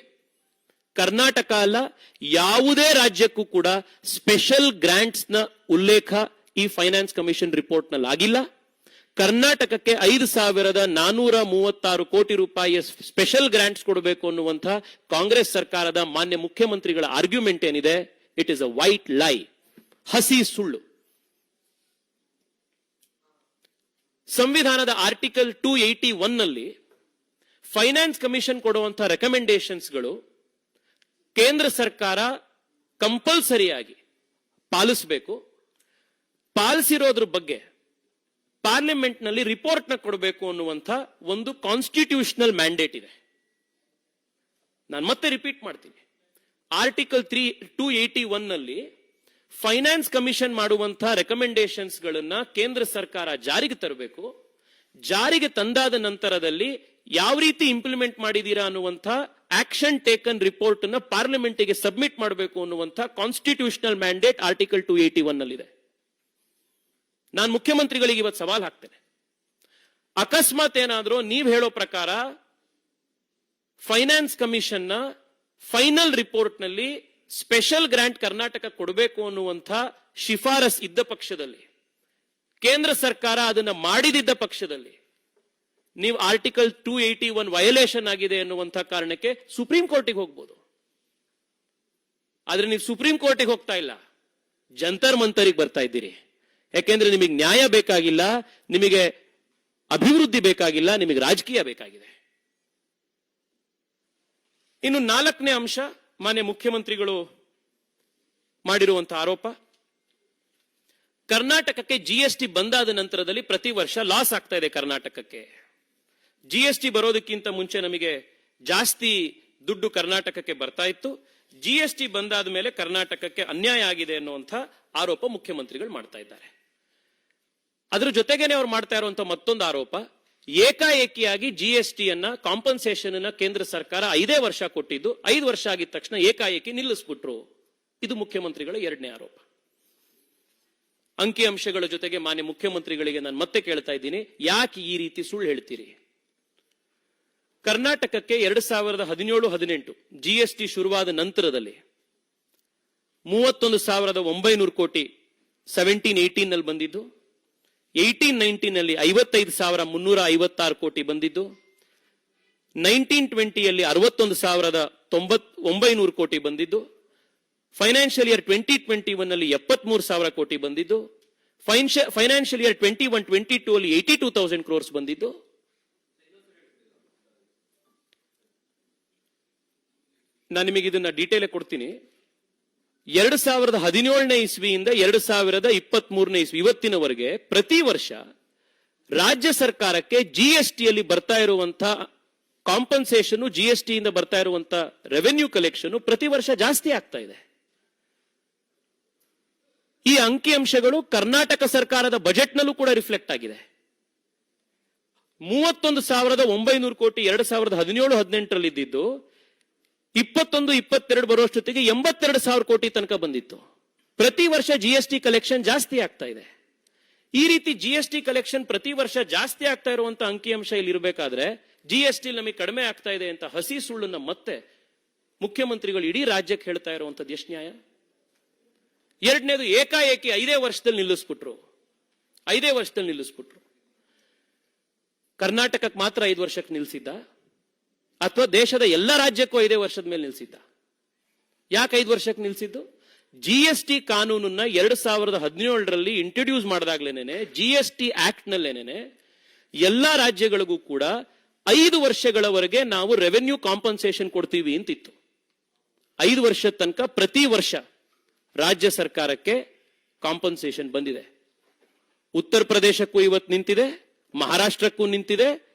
ಕರ್ನಾಟಕ ಅಲ್ಲ, ಯಾವುದೇ ರಾಜ್ಯಕ್ಕೂ ಕೂಡ ಸ್ಪೆಷಲ್ ಗ್ರಾಂಟ್ಸ್ ನ ಉಲ್ಲೇಖ ಈ ಫೈನಾನ್ಸ್ ಕಮಿಷನ್ ರಿಪೋರ್ಟ್ ನಲ್ಲಿ ಆಗಿಲ್ಲ. ಕರ್ನಾಟಕಕ್ಕೆ 5,436 ಕೋಟಿ ರೂಪಾಯಿಯ ಸ್ಪೆಷಲ್ ಗ್ರಾಂಟ್ಸ್ ಕೊಡಬೇಕು ಅನ್ನುವಂಥ ಕಾಂಗ್ರೆಸ್ ಸರ್ಕಾರದ ಮಾನ್ಯ ಮುಖ್ಯಮಂತ್ರಿಗಳ ಆರ್ಗ್ಯುಮೆಂಟ್ ಏನಿದೆ, ಇಟ್ ಇಸ್ ಅ ವೈಟ್ ಲೈ, ಹಸಿ ಸುಳ್ಳು. ಸಂವಿಧಾನದ ಆರ್ಟಿಕಲ್ 281 ನಲ್ಲಿ ಫೈನಾನ್ಸ್ ಕಮಿಷನ್ ಕೊಡುವಂತಹ ರೆಕಮೆಂಡೇಶನ್ಸ್ಗಳು ಕೇಂದ್ರ ಸರ್ಕಾರ ಕಂಪಲ್ಸರಿಯಾಗಿ ಪಾಲಿಸಬೇಕು. ಪಾಲಿಸಿರೋದ್ರ ಬಗ್ಗೆ ಪಾರ್ಲಿಮೆಂಟ್ ನಲ್ಲಿ ರಿಪೋರ್ಟ್ ನ ಕೊಡಬೇಕು ಅನ್ನುವಂಥ ಒಂದು ಕಾನ್ಸ್ಟಿಟ್ಯೂಷನಲ್ ಮ್ಯಾಂಡೇಟ್ ಇದೆ. ನಾನು ಮತ್ತೆ ರಿಪೀಟ್ ಮಾಡ್ತೀನಿ. ಆರ್ಟಿಕಲ್ 281 ನಲ್ಲಿ ಫೈನಾನ್ಸ್ ಕಮಿಷನ್ ಮಾಡುವಂತಹ ರೆಕಮೆಂಡೇಶನ್ಸ್ ಗಳನ್ನ ಕೇಂದ್ರ ಸರ್ಕಾರ ಜಾರಿಗೆ ತರಬೇಕು. ಜಾರಿಗೆ ತಂದಾದ ನಂತರದಲ್ಲಿ ಯಾವ ರೀತಿ ಇಂಪ್ಲಿಮೆಂಟ್ ಮಾಡಿದೀರಾ ಅನ್ನುವಂಥ ಆಕ್ಷನ್ ಟೇಕನ್ ರಿಪೋರ್ಟ್ ಅನ್ನ ಪಾರ್ಲಿಮೆಂಟ್ ಗೆ ಸಬ್ಮಿಟ್ ಮಾಡಬೇಕು ಅನ್ನುವಂಥ ಕಾನ್ಸ್ಟಿಟ್ಯೂಷನಲ್ ಮ್ಯಾಂಡೇಟ್ ಆರ್ಟಿಕಲ್ 281 ನಲ್ಲಿದೆ. ನಾನು ಮುಖ್ಯಮಂತ್ರಿಗಳಿಗೆ ಇವತ್ತು ಸವಾಲ್ ಹಾಕ್ತೇನೆ. ಅಕಸ್ಮಾತ್ ಏನಾದರೂ ನೀವು ಹೇಳೋ ಪ್ರಕಾರ ಫೈನಾನ್ಸ್ ಕಮಿಷನ್ ನ ಫೈನಲ್ ರಿಪೋರ್ಟ್ ನಲ್ಲಿ ಸ್ಪೆಷಲ್ ಗ್ರಾಂಟ್ ಕರ್ನಾಟಕ ಕೊಡಬೇಕು ಅನ್ನುವಂಥ ಶಿಫಾರಸ್ ಇದ್ದ ಪಕ್ಷದಲ್ಲಿ, ಕೇಂದ್ರ ಸರ್ಕಾರ ಅದನ್ನ ಮಾಡಿದಿದ್ದ ಪಕ್ಷದಲ್ಲಿ, ನೀವು ಆರ್ಟಿಕಲ್ 281 ವಯೋಲೇಷನ್ ಆಗಿದೆ ಅನ್ನುವಂಥ ಕಾರಣಕ್ಕೆ ಸುಪ್ರೀಂ ಕೋರ್ಟಿಗೆ ಹೋಗ್ಬೋದು. ಆದ್ರೆ ನೀವು ಸುಪ್ರೀಂ ಕೋರ್ಟಿಗೆ ಹೋಗ್ತಾ ಇಲ್ಲ, ಜಂತರ್ ಮಂತರಿಗೆ ಬರ್ತಾ ಇದ್ದೀರಿ. ಯಾಕೆಂದ್ರೆ ನಿಮಗೆ ನ್ಯಾಯ ಬೇಕಾಗಿಲ್ಲ, ನಿಮಗೆ ಅಭಿವೃದ್ಧಿ ಬೇಕಾಗಿಲ್ಲ, ನಿಮಗೆ ರಾಜಕೀಯ ಬೇಕಾಗಿದೆ. ಇನ್ನು 4ನೇ ಅಂಶ, ಮಾನ್ಯ ಮುಖ್ಯಮಂತ್ರಿಗಳು ಮಾಡಿರುವಂತಹ ಆರೋಪ, ಕರ್ನಾಟಕಕ್ಕೆ ಜಿಎಸ್ಟಿ ಬಂದಾದ ನಂತರದಲ್ಲಿ ಪ್ರತಿ ವರ್ಷ ಲಾಸ್ ಆಗ್ತಾ ಇದೆ ಕರ್ನಾಟಕಕ್ಕೆ. ಜಿಎಸ್ಟಿ ಬರೋದಕ್ಕಿಂತ ಮುಂಚೆ ನಮಗೆ ಜಾಸ್ತಿ ದುಡ್ಡು ಕರ್ನಾಟಕಕ್ಕೆ ಬರ್ತಾ ಇತ್ತು. ಜಿಎಸ್ಟಿ ಬಂದಾದ ಮೇಲೆ ಕರ್ನಾಟಕಕ್ಕೆ ಅನ್ಯಾಯ ಆಗಿದೆ ಅನ್ನುವಂಥ ಆರೋಪ ಮುಖ್ಯಮಂತ್ರಿಗಳು ಮಾಡ್ತಾ ಇದ್ದಾರೆ. ಅದರ ಜೊತೆಗೇನೆ ಅವ್ರು ಮಾಡ್ತಾ ಇರುವಂತಹ ಮತ್ತೊಂದು ಆರೋಪ, ಏಕಾಏಕಿಯಾಗಿ ಜಿಎಸ್ಟಿಯನ್ನ ಕಾಂಪನ್ಸೇಷನ್ ಅನ್ನ ಕೇಂದ್ರ ಸರ್ಕಾರ 5 ವರ್ಷ ಕೊಟ್ಟಿದ್ದು 5 ವರ್ಷ ಆಗಿದ ತಕ್ಷಣ ಏಕಾಏಕಿ ನಿಲ್ಲಿಸ್ಬಿಟ್ರು. ಇದು ಮುಖ್ಯಮಂತ್ರಿಗಳ 2ನೇ ಆರೋಪ. ಅಂಕಿಅಂಶಗಳ ಜೊತೆಗೆ ಮಾನ್ಯ ಮುಖ್ಯಮಂತ್ರಿಗಳಿಗೆ ನಾನು ಮತ್ತೆ ಕೇಳ್ತಾ ಇದ್ದೀನಿ, ಯಾಕೆ ಈ ರೀತಿ ಸುಳ್ಳು ಹೇಳ್ತೀರಿ? ಕರ್ನಾಟಕಕ್ಕೆ 2017-18 ಜಿಎಸ್ಟಿ ಶುರುವಾದ ನಂತರದಲ್ಲಿ 31,900 ಕೋಟಿ 17-18 ನಲ್ಲಿ ಬಂದಿದ್ದು, 18-19 ನಲ್ಲಿ 55,356 ಕೋಟಿ ಬಂದಿದ್ದು, 19-20 ಯಲ್ಲಿ 61,900 ಕೋಟಿ ಬಂದಿದ್ದು, ಫೈನಾನ್ಷಿಯಲ್ ಇಯರ್ 2021 ನಲ್ಲಿ 73,000 ಕೋಟಿ ಬಂದಿದ್ದು, ಫೈನಾನ್ಷಿಯಲ್ ಇಯರ್ 21-22 ಅಲ್ಲಿ 82,000 ಕ್ರೋರ್ಸ್ ಬಂದಿದ್ದು. ನಾನು ನಿಮಗೆ ಇದನ್ನ ಡೀಟೇಲ್ ಕೊಡ್ತೀನಿ. 2017ನೇ ಇಸ್ವಿಯಿಂದ 2023ನೇ ಇಸ್ವಿ ಇವತ್ತಿನವರೆಗೆ ಪ್ರತಿ ವರ್ಷ ರಾಜ್ಯ ಸರ್ಕಾರಕ್ಕೆ ಜಿಎಸ್ಟಿಯಲ್ಲಿ ಬರ್ತಾ ಇರುವಂತಹ ಕಾಂಪನ್ಸೇಷನ್, ಜಿಎಸ್ಟಿಯಿಂದ ಬರ್ತಾ ಇರುವಂತಹ ರೆವೆನ್ಯೂ ಕಲೆಕ್ಷನ್ ಪ್ರತಿ ವರ್ಷ ಜಾಸ್ತಿ ಆಗ್ತಾ ಇದೆ. ಈ ಅಂಕಿಅಂಶಗಳು ಕರ್ನಾಟಕ ಸರ್ಕಾರದ ಬಜೆಟ್ ನಲ್ಲೂ ಕೂಡ ರಿಫ್ಲೆಕ್ಟ್ ಆಗಿದೆ. 31,900 ಕೋಟಿ 2017-18 ರಲ್ಲಿ ಇದ್ದಿದ್ದು 21-22 ಬರುವಷ್ಟೊತ್ತಿಗೆ 82,000 ಕೋಟಿ ತನಕ ಬಂದಿತ್ತು. ಪ್ರತಿ ವರ್ಷ ಜಿಎಸ್ಟಿ ಕಲೆಕ್ಷನ್ ಜಾಸ್ತಿ ಆಗ್ತಾ ಇದೆ. ಈ ರೀತಿ ಜಿಎಸ್ಟಿ ಕಲೆಕ್ಷನ್ ಪ್ರತಿ ವರ್ಷ ಜಾಸ್ತಿ ಆಗ್ತಾ ಇರುವಂತಹ ಅಂಕಿಅಂಶ ಇಲ್ಲಿ ಇರಬೇಕಾದ್ರೆ ಜಿಎಸ್ಟಿ ನಮಗೆ ಕಡಿಮೆ ಆಗ್ತಾ ಇದೆ ಅಂತ ಹಸಿ ಸುಳ್ಳನ್ನ ಮತ್ತೆ ಮುಖ್ಯಮಂತ್ರಿಗಳು ಇಡೀ ರಾಜ್ಯಕ್ಕೆ ಹೇಳ್ತಾ ಇರುವಂತದ್ದು ಎಷ್ಟು ನ್ಯಾಯ? 2ನೇದು, ಏಕಾಏಕಿ 5 ವರ್ಷದಲ್ಲಿ ನಿಲ್ಲಿಸ್ಬಿಟ್ರು. ಕರ್ನಾಟಕಕ್ಕೆ ಮಾತ್ರ 5 ವರ್ಷಕ್ಕೆ ನಿಲ್ಸಿದ್ದ ಅಥವಾ ದೇಶದ ಎಲ್ಲ ರಾಜ್ಯಕ್ಕೂ 5 ವರ್ಷದ ಮೇಲೆ ನಿಲ್ಸಿದ್ದ? ಯಾಕೆ 5 ವರ್ಷಕ್ಕೆ ನಿಲ್ಸಿದ್ದು? GST ಕಾನೂನನ್ನ 2017ರಲ್ಲಿ ಇಂಟ್ರೊಡ್ಯೂಸ್ ಮಾಡಿದಾಗ್ಲೇನೆ GST ಆಕ್ಟ್ ನಲ್ಲೇನೆ ಎಲ್ಲಾ ರಾಜ್ಯಗಳಿಗೂ ಕೂಡ 5 ವರ್ಷಗಳವರೆಗೆ ನಾವು ರೆವೆನ್ಯೂ ಕಾಂಪನ್ಸೇಷನ್ ಕೊಡ್ತೀವಿ ಅಂತಿತ್ತು. 5 ವರ್ಷದ ತನಕ ಪ್ರತಿ ವರ್ಷ ರಾಜ್ಯ ಸರ್ಕಾರಕ್ಕೆ ಕಾಂಪನ್ಸೇಷನ್ ಬಂದಿದೆ. ಉತ್ತರ ಪ್ರದೇಶಕ್ಕೂ ಇವತ್ತು ನಿಂತಿದೆ, ಮಹಾರಾಷ್ಟ್ರಕ್ಕೂ ನಿಂತಿದೆ,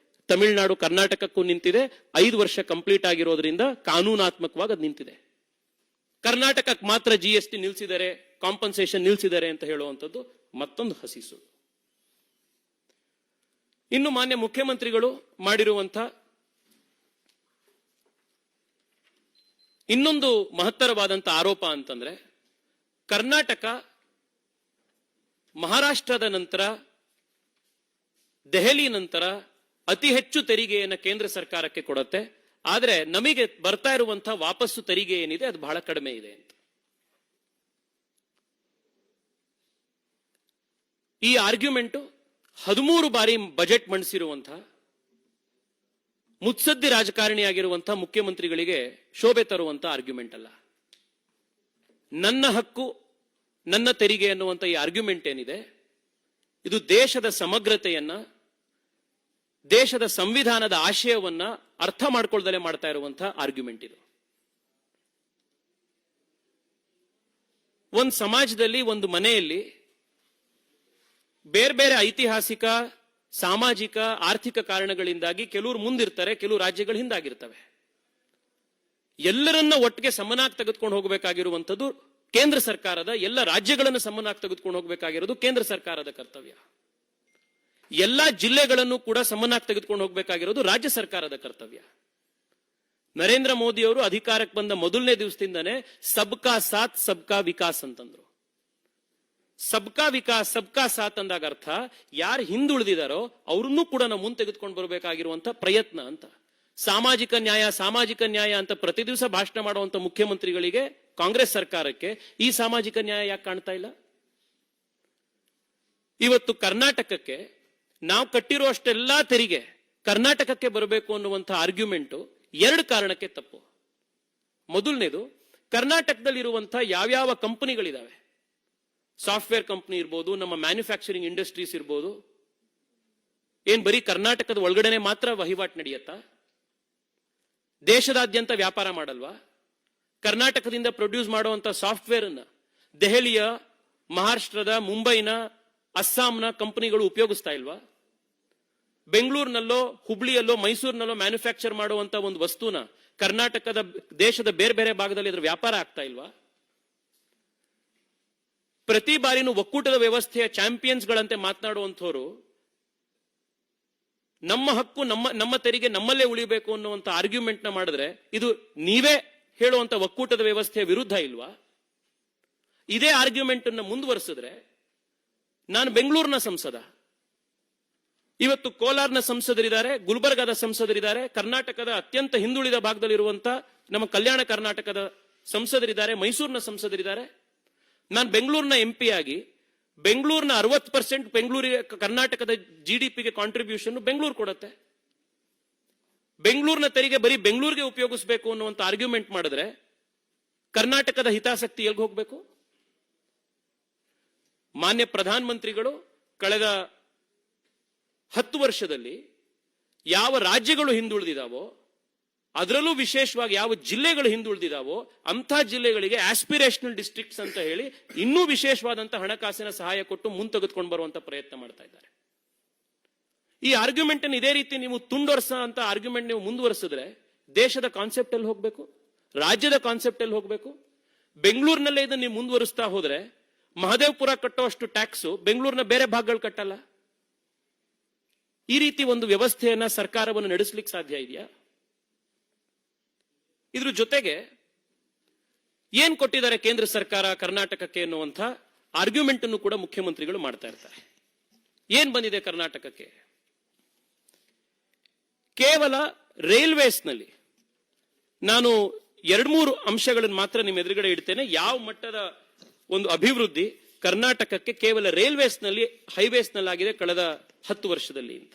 ತಮಿಳುನಾಡು ಕರ್ನಾಟಕಕ್ಕೂ ನಿಂತಿದೆ. 5 ವರ್ಷ ಕಂಪ್ಲೀಟ್ ಆಗಿರೋದ್ರಿಂದ ಕಾನೂನಾತ್ಮಕವಾಗಿ ಅದು ನಿಂತಿದೆ. ಕರ್ನಾಟಕಕ್ಕೆ ಮಾತ್ರ GST ನಿಲ್ಸಿದ್ದಾರೆ, ಕಾಂಪನ್ಸೇಷನ್ ನಿಲ್ಸಿದ್ದಾರೆ ಅಂತ ಹೇಳುವಂಥದ್ದು ಮತ್ತೊಂದು ಹಸಿಸು. ಇನ್ನು ಮಾನ್ಯ ಮುಖ್ಯಮಂತ್ರಿಗಳು ಮಾಡಿರುವಂತ ಇನ್ನೊಂದು ಮಹತ್ತರವಾದಂತ ಆರೋಪ ಅಂತಂದ್ರೆ, ಕರ್ನಾಟಕ ಮಹಾರಾಷ್ಟ್ರದ ನಂತರ, ದೆಹಲಿ ನಂತರ ಅತಿ ಹೆಚ್ಚು ತೆರಿಗೆಯನ್ನು ಕೇಂದ್ರ ಸರ್ಕಾರಕ್ಕೆ ಕೊಡುತ್ತೆ. ಆದ್ರೆ ನಮಗೆ ಬರ್ತಾ ಇರುವಂತಹ ವಾಪಸ್ಸು ತೆರಿಗೆ ಏನಿದೆ ಅದು ಬಹಳ ಕಡಿಮೆ ಇದೆ ಅಂತ. ಈ ಆರ್ಗ್ಯುಮೆಂಟ್ 13 ಬಾರಿ ಬಜೆಟ್ ಮಂಡಿಸಿರುವಂತಹ ಮುತ್ಸದ್ದಿ ರಾಜಕಾರಣಿಯಾಗಿರುವಂತಹ ಮುಖ್ಯಮಂತ್ರಿಗಳಿಗೆ ಶೋಭೆ ತರುವಂತ ಆರ್ಗ್ಯುಮೆಂಟ್ ಅಲ್ಲ. ನನ್ನ ಹಕ್ಕು ನನ್ನ ತೆರಿಗೆ ಅನ್ನುವಂತ ಈ ಆರ್ಗ್ಯುಮೆಂಟ್ ಏನಿದೆ, ಇದು ದೇಶದ ಸಮಗ್ರತೆಯನ್ನ, ದೇಶದ ಸಂವಿಧಾನದ ಆಶಯವನ್ನ ಅರ್ಥ ಮಾಡ್ಕೊಳ್ದಲೇ ಮಾಡ್ತಾ ಇರುವಂತಹ ಆರ್ಗ್ಯುಮೆಂಟ್ ಇದು. ಒಂದು ಸಮಾಜದಲ್ಲಿ, ಒಂದು ಮನೆಯಲ್ಲಿ ಬೇರೆ ಬೇರೆ ಐತಿಹಾಸಿಕ, ಸಾಮಾಜಿಕ, ಆರ್ಥಿಕ ಕಾರಣಗಳಿಂದಾಗಿ ಕೆಲವರು ಮುಂದಿರ್ತಾರೆ, ಕೆಲವು ರಾಜ್ಯಗಳು ಹಿಂದಾಗಿರ್ತವೆ. ಎಲ್ಲರನ್ನ ಒಟ್ಟಿಗೆ ಸಮನಾಗಿ ತೆಗೆದುಕೊಂಡು ಹೋಗಬೇಕಾಗಿರುವಂಥದ್ದು ಕೇಂದ್ರ ಸರ್ಕಾರದ, ಎಲ್ಲ ರಾಜ್ಯಗಳನ್ನು ಸಮನಾಗಿ ತೆಗೆದುಕೊಂಡು ಹೋಗಬೇಕಾಗಿರೋದು ಕೇಂದ್ರ ಸರ್ಕಾರದ ಕರ್ತವ್ಯ. ಎಲ್ಲಾ ಜಿಲ್ಲೆಗಳನ್ನು ಕೂಡ ಸಮನಾಗಿ ತೆಗೆದುಕೊಂಡು ಹೋಗಬೇಕಾಗಿರೋದು ರಾಜ್ಯ ಸರ್ಕಾರದ ಕರ್ತವ್ಯ. ನರೇಂದ್ರ ಮೋದಿ ಅವರು ಅಧಿಕಾರಕ್ಕೆ ಬಂದ ಮೊದಲನೇ ದಿವಸದಿಂದನೇ ಸಬ್ಕಾ ಸಾಥ್ ಸಬ್ಕಾ ವಿಕಾಸ್ ಅಂತಂದ್ರು. ಸಬ್ಕಾ ವಿಕಾಸ್ ಸಬ್ಕಾ ಸಾಥ್ ಅಂದಾಗ ಅರ್ಥ ಯಾರು ಹಿಂದುಳಿದಿದಾರೋ ಅವ್ರನ್ನೂ ಕೂಡ ನಾವು ಮುಂದೆ ತೆಗೆದುಕೊಂಡು ಬರಬೇಕಾಗಿರುವಂತ ಪ್ರಯತ್ನ ಅಂತ. ಸಾಮಾಜಿಕ ನ್ಯಾಯ, ಸಾಮಾಜಿಕ ನ್ಯಾಯ ಅಂತ ಪ್ರತಿ ದಿವಸ ಭಾಷಣ ಮಾಡುವಂತ ಮುಖ್ಯಮಂತ್ರಿಗಳಿಗೆ, ಕಾಂಗ್ರೆಸ್ ಸರ್ಕಾರಕ್ಕೆ ಈ ಸಾಮಾಜಿಕ ನ್ಯಾಯ ಯಾಕೆ ಕಾಣ್ತಾ ಇಲ್ಲ? ಇವತ್ತು ಕರ್ನಾಟಕಕ್ಕೆ ನಾವು ಕಟ್ಟಿರೋ ಅಷ್ಟೆಲ್ಲಾ ತೆರಿಗೆ ಕರ್ನಾಟಕಕ್ಕೆ ಬರಬೇಕು ಅನ್ನುವಂಥ ಆರ್ಗ್ಯುಮೆಂಟು 2 ಕಾರಣಕ್ಕೆ ತಪ್ಪು. ಮೊದಲನೇದು, ಕರ್ನಾಟಕದಲ್ಲಿ ಇರುವಂತಹ ಯಾವ್ಯಾವ ಕಂಪನಿಗಳಿದಾವೆ, ಸಾಫ್ಟ್ವೇರ್ ಕಂಪನಿ ಇರ್ಬೋದು, ನಮ್ಮ ಮ್ಯಾನುಫ್ಯಾಕ್ಚರಿಂಗ್ ಇಂಡಸ್ಟ್ರೀಸ್ ಇರ್ಬೋದು, ಏನ್ ಬರೀ ಕರ್ನಾಟಕದ ಒಳಗಡೆನೆ ಮಾತ್ರ ವಹಿವಾಟು ನಡೆಯುತ್ತಾ? ದೇಶದಾದ್ಯಂತ ವ್ಯಾಪಾರ ಮಾಡಲ್ವಾ? ಕರ್ನಾಟಕದಿಂದ ಪ್ರೊಡ್ಯೂಸ್ ಮಾಡುವಂತ ಸಾಫ್ಟ್ವೇರ್ ಅನ್ನ ದೆಹಲಿಯ, ಮಹಾರಾಷ್ಟ್ರದ, ಮುಂಬೈನ, ಅಸ್ಸಾಂನ ಕಂಪನಿಗಳು ಉಪಯೋಗಿಸ್ತಾ ಇಲ್ವಾ? ಬೆಂಗಳೂರಿನಲ್ಲೋ, ಹುಬ್ಳಿಯಲ್ಲೋ, ಮೈಸೂರಿನಲ್ಲೋ ಮ್ಯಾನುಫ್ಯಾಕ್ಚರ್ ಮಾಡುವಂತ ಒಂದು ವಸ್ತುನ ಕರ್ನಾಟಕದ, ದೇಶದ ಬೇರೆ ಬೇರೆ ಭಾಗದಲ್ಲಿ ಅದ್ರ ವ್ಯಾಪಾರ ಆಗ್ತಾ ಇಲ್ವಾ? ಪ್ರತಿ ಬಾರಿನೂ ಒಕ್ಕೂಟದ ವ್ಯವಸ್ಥೆಯ ಚಾಂಪಿಯನ್ಸ್ಗಳಂತೆ ಮಾತನಾಡುವಂಥವ್ರು ನಮ್ಮ ಹಕ್ಕು, ನಮ್ಮ ತೆರಿಗೆ ನಮ್ಮಲ್ಲೇ ಉಳಿಬೇಕು ಅನ್ನುವಂತ ಆರ್ಗ್ಯುಮೆಂಟ್ ನ ಮಾಡಿದ್ರೆ ಇದು ನೀವೇ ಹೇಳುವಂತ ಒಕ್ಕೂಟದ ವ್ಯವಸ್ಥೆಯ ವಿರುದ್ಧ ಇಲ್ವಾ? ಇದೇ ಆರ್ಗ್ಯುಮೆಂಟ್ ಅನ್ನು ಮುಂದುವರಿಸಿದ್ರೆ, ನಾನು ಬೆಂಗಳೂರಿನ ಸಂಸದ, ಇವತ್ತು ಕೋಲಾರ್ನ ಸಂಸದರಿದ್ದಾರೆ, ಗುಲ್ಬರ್ಗಾದ ಸಂಸದರಿದ್ದಾರೆ, ಕರ್ನಾಟಕದ ಅತ್ಯಂತ ಹಿಂದುಳಿದ ಭಾಗದಲ್ಲಿರುವಂತ ನಮ್ಮ ಕಲ್ಯಾಣ ಕರ್ನಾಟಕದ ಸಂಸದರಿದ್ದಾರೆ, ಮೈಸೂರಿನ ಸಂಸದರಿದ್ದಾರೆ. ನಾನು ಬೆಂಗಳೂರಿನ MP ಆಗಿ ಬೆಂಗಳೂರಿನ 60% ಬೆಂಗಳೂರಿಗೆ, ಕರ್ನಾಟಕದ GDPಗೆ ಕಾಂಟ್ರಿಬ್ಯೂಷನ್ ಬೆಂಗಳೂರು ಕೊಡುತ್ತೆ. ಬೆಂಗಳೂರಿನ ತೆರಿಗೆ ಬರೀ ಬೆಂಗಳೂರಿಗೆ ಉಪಯೋಗಿಸಬೇಕು ಅನ್ನುವಂತ ಆರ್ಗ್ಯುಮೆಂಟ್ ಮಾಡಿದ್ರೆ ಕರ್ನಾಟಕದ ಹಿತಾಸಕ್ತಿ ಎಲ್ಗೆ ಹೋಗ್ಬೇಕು? ಮಾನ್ಯ ಪ್ರಧಾನಮಂತ್ರಿಗಳು ಕಳೆದ 10 ವರ್ಷದಲ್ಲಿ ಯಾವ ರಾಜ್ಯಗಳು ಹಿಂದುಳಿದಿದಾವೋ, ಅದರಲ್ಲೂ ವಿಶೇಷವಾಗಿ ಯಾವ ಜಿಲ್ಲೆಗಳು ಹಿಂದುಳಿದಿದಾವೋ ಅಂಥ ಜಿಲ್ಲೆಗಳಿಗೆ ಆಸ್ಪಿರೇಷನಲ್ ಡಿಸ್ಟ್ರಿಕ್ಟ್ಸ್ ಅಂತ ಹೇಳಿ ಇನ್ನೂ ವಿಶೇಷವಾದಂತಹ ಹಣಕಾಸಿನ ಸಹಾಯ ಕೊಟ್ಟು ಮುಂದೆ ತೆಗೆದುಕೊಂಡು ಬರುವಂತ ಪ್ರಯತ್ನ ಮಾಡ್ತಾ ಇದ್ದಾರೆ. ಈ ಆರ್ಗ್ಯುಮೆಂಟ್ ಅನ್ನು ಇದೇ ರೀತಿ ನೀವು ತುಂಡೊರ್ಸ ಅಂತ ಆರ್ಗ್ಯುಮೆಂಟ್ ನೀವು ಮುಂದುವರಿಸಿದ್ರೆ ದೇಶದ ಕಾನ್ಸೆಪ್ಟ್ ಅಲ್ಲಿ ಹೋಗ್ಬೇಕು, ರಾಜ್ಯದ ಕಾನ್ಸೆಪ್ಟ್ ಅಲ್ಲಿ ಹೋಗ್ಬೇಕು. ಬೆಂಗಳೂರಿನಲ್ಲೇ ಇದನ್ನು ನೀವು ಮುಂದುವರಿಸ್ತಾ ಹೋದ್ರೆ ಮಹದೇವಪುರ ಕಟ್ಟುವಷ್ಟು ಟ್ಯಾಕ್ಸ್ ಬೆಂಗಳೂರಿನ ಬೇರೆ ಭಾಗಗಳು ಕಟ್ಟಲ್ಲ. ಈ ರೀತಿ ಒಂದು ವ್ಯವಸ್ಥೆಯನ್ನ ಸರ್ಕಾರವನ್ನು ನಡೆಸಲಿಕ್ಕೆ ಸಾಧ್ಯ ಇದೆಯಾ? ಇದ್ರ ಜೊತೆಗೆ ಏನ್ ಕೊಟ್ಟಿದ್ದಾರೆ ಕೇಂದ್ರ ಸರ್ಕಾರ ಕರ್ನಾಟಕಕ್ಕೆ ಎನ್ನುವಂತ ಆರ್ಗ್ಯುಮೆಂಟ್ ಅನ್ನು ಕೂಡ ಮುಖ್ಯಮಂತ್ರಿಗಳು ಮಾಡ್ತಾ ಇರ್ತಾರೆ. ಏನ್ ಬಂದಿದೆ ಕರ್ನಾಟಕಕ್ಕೆ? ಕೇವಲ ರೈಲ್ವೇಸ್ನಲ್ಲಿ ನಾನು 2-3 ಅಂಶಗಳನ್ನು ಮಾತ್ರ ನಿಮ್ಮ ಎದುರುಗಡೆ ಇಡ್ತೇನೆ. ಯಾವ ಮಟ್ಟದ ಒಂದು ಅಭಿವೃದ್ಧಿ ಕರ್ನಾಟಕಕ್ಕೆ ಕೇವಲ ರೈಲ್ವೇಸ್ನಲ್ಲಿ, ಹೈವೇಸ್ನಲ್ಲಿ ಆಗಿದೆ ಕಳೆದ 10 ವರ್ಷದಲ್ಲಿ ಅಂತ.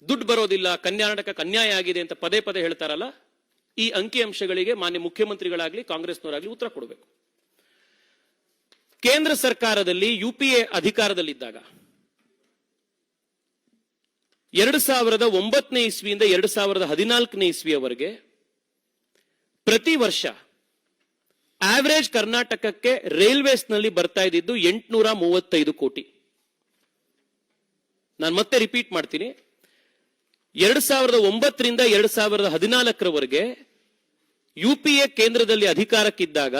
ದುಡ್ಡು ಬರೋದಿಲ್ಲ, ಕರ್ನಾಟಕಕ್ಕೆ ಅನ್ಯಾಯ ಆಗಿದೆ ಅಂತ ಪದೇ ಪದೇ ಹೇಳ್ತಾರಲ್ಲ, ಈ ಅಂಕಿಅಂಶಗಳಿಗೆ ಮಾನ್ಯ ಮುಖ್ಯಮಂತ್ರಿಗಳಾಗ್ಲಿ ಕಾಂಗ್ರೆಸ್ನವರಾಗ್ಲಿ ಉತ್ತರ ಕೊಡಬೇಕು. ಕೇಂದ್ರ ಸರ್ಕಾರದಲ್ಲಿ ಯುಪಿಎ ಅಧಿಕಾರದಲ್ಲಿದ್ದಾಗ 2009ನೇ ಇಸ್ವಿಯಿಂದ 2014ನೇ ಇಸ್ವಿಯವರೆಗೆ ಪ್ರತಿ ವರ್ಷ ಆವರೇಜ್ ಕರ್ನಾಟಕಕ್ಕೆ ರೈಲ್ವೇಸ್ ನಲ್ಲಿ ಬರ್ತಾ ಇದ್ದಿದ್ದು 835 ಕೋಟಿ. ನಾನು ಮತ್ತೆ ರಿಪೀಟ್ ಮಾಡ್ತೀನಿ, 2009ರಿಂದ 2014ರವರೆಗೆ ಯುಪಿಎ ಕೇಂದ್ರದಲ್ಲಿ ಅಧಿಕಾರಕ್ಕಿದ್ದಾಗ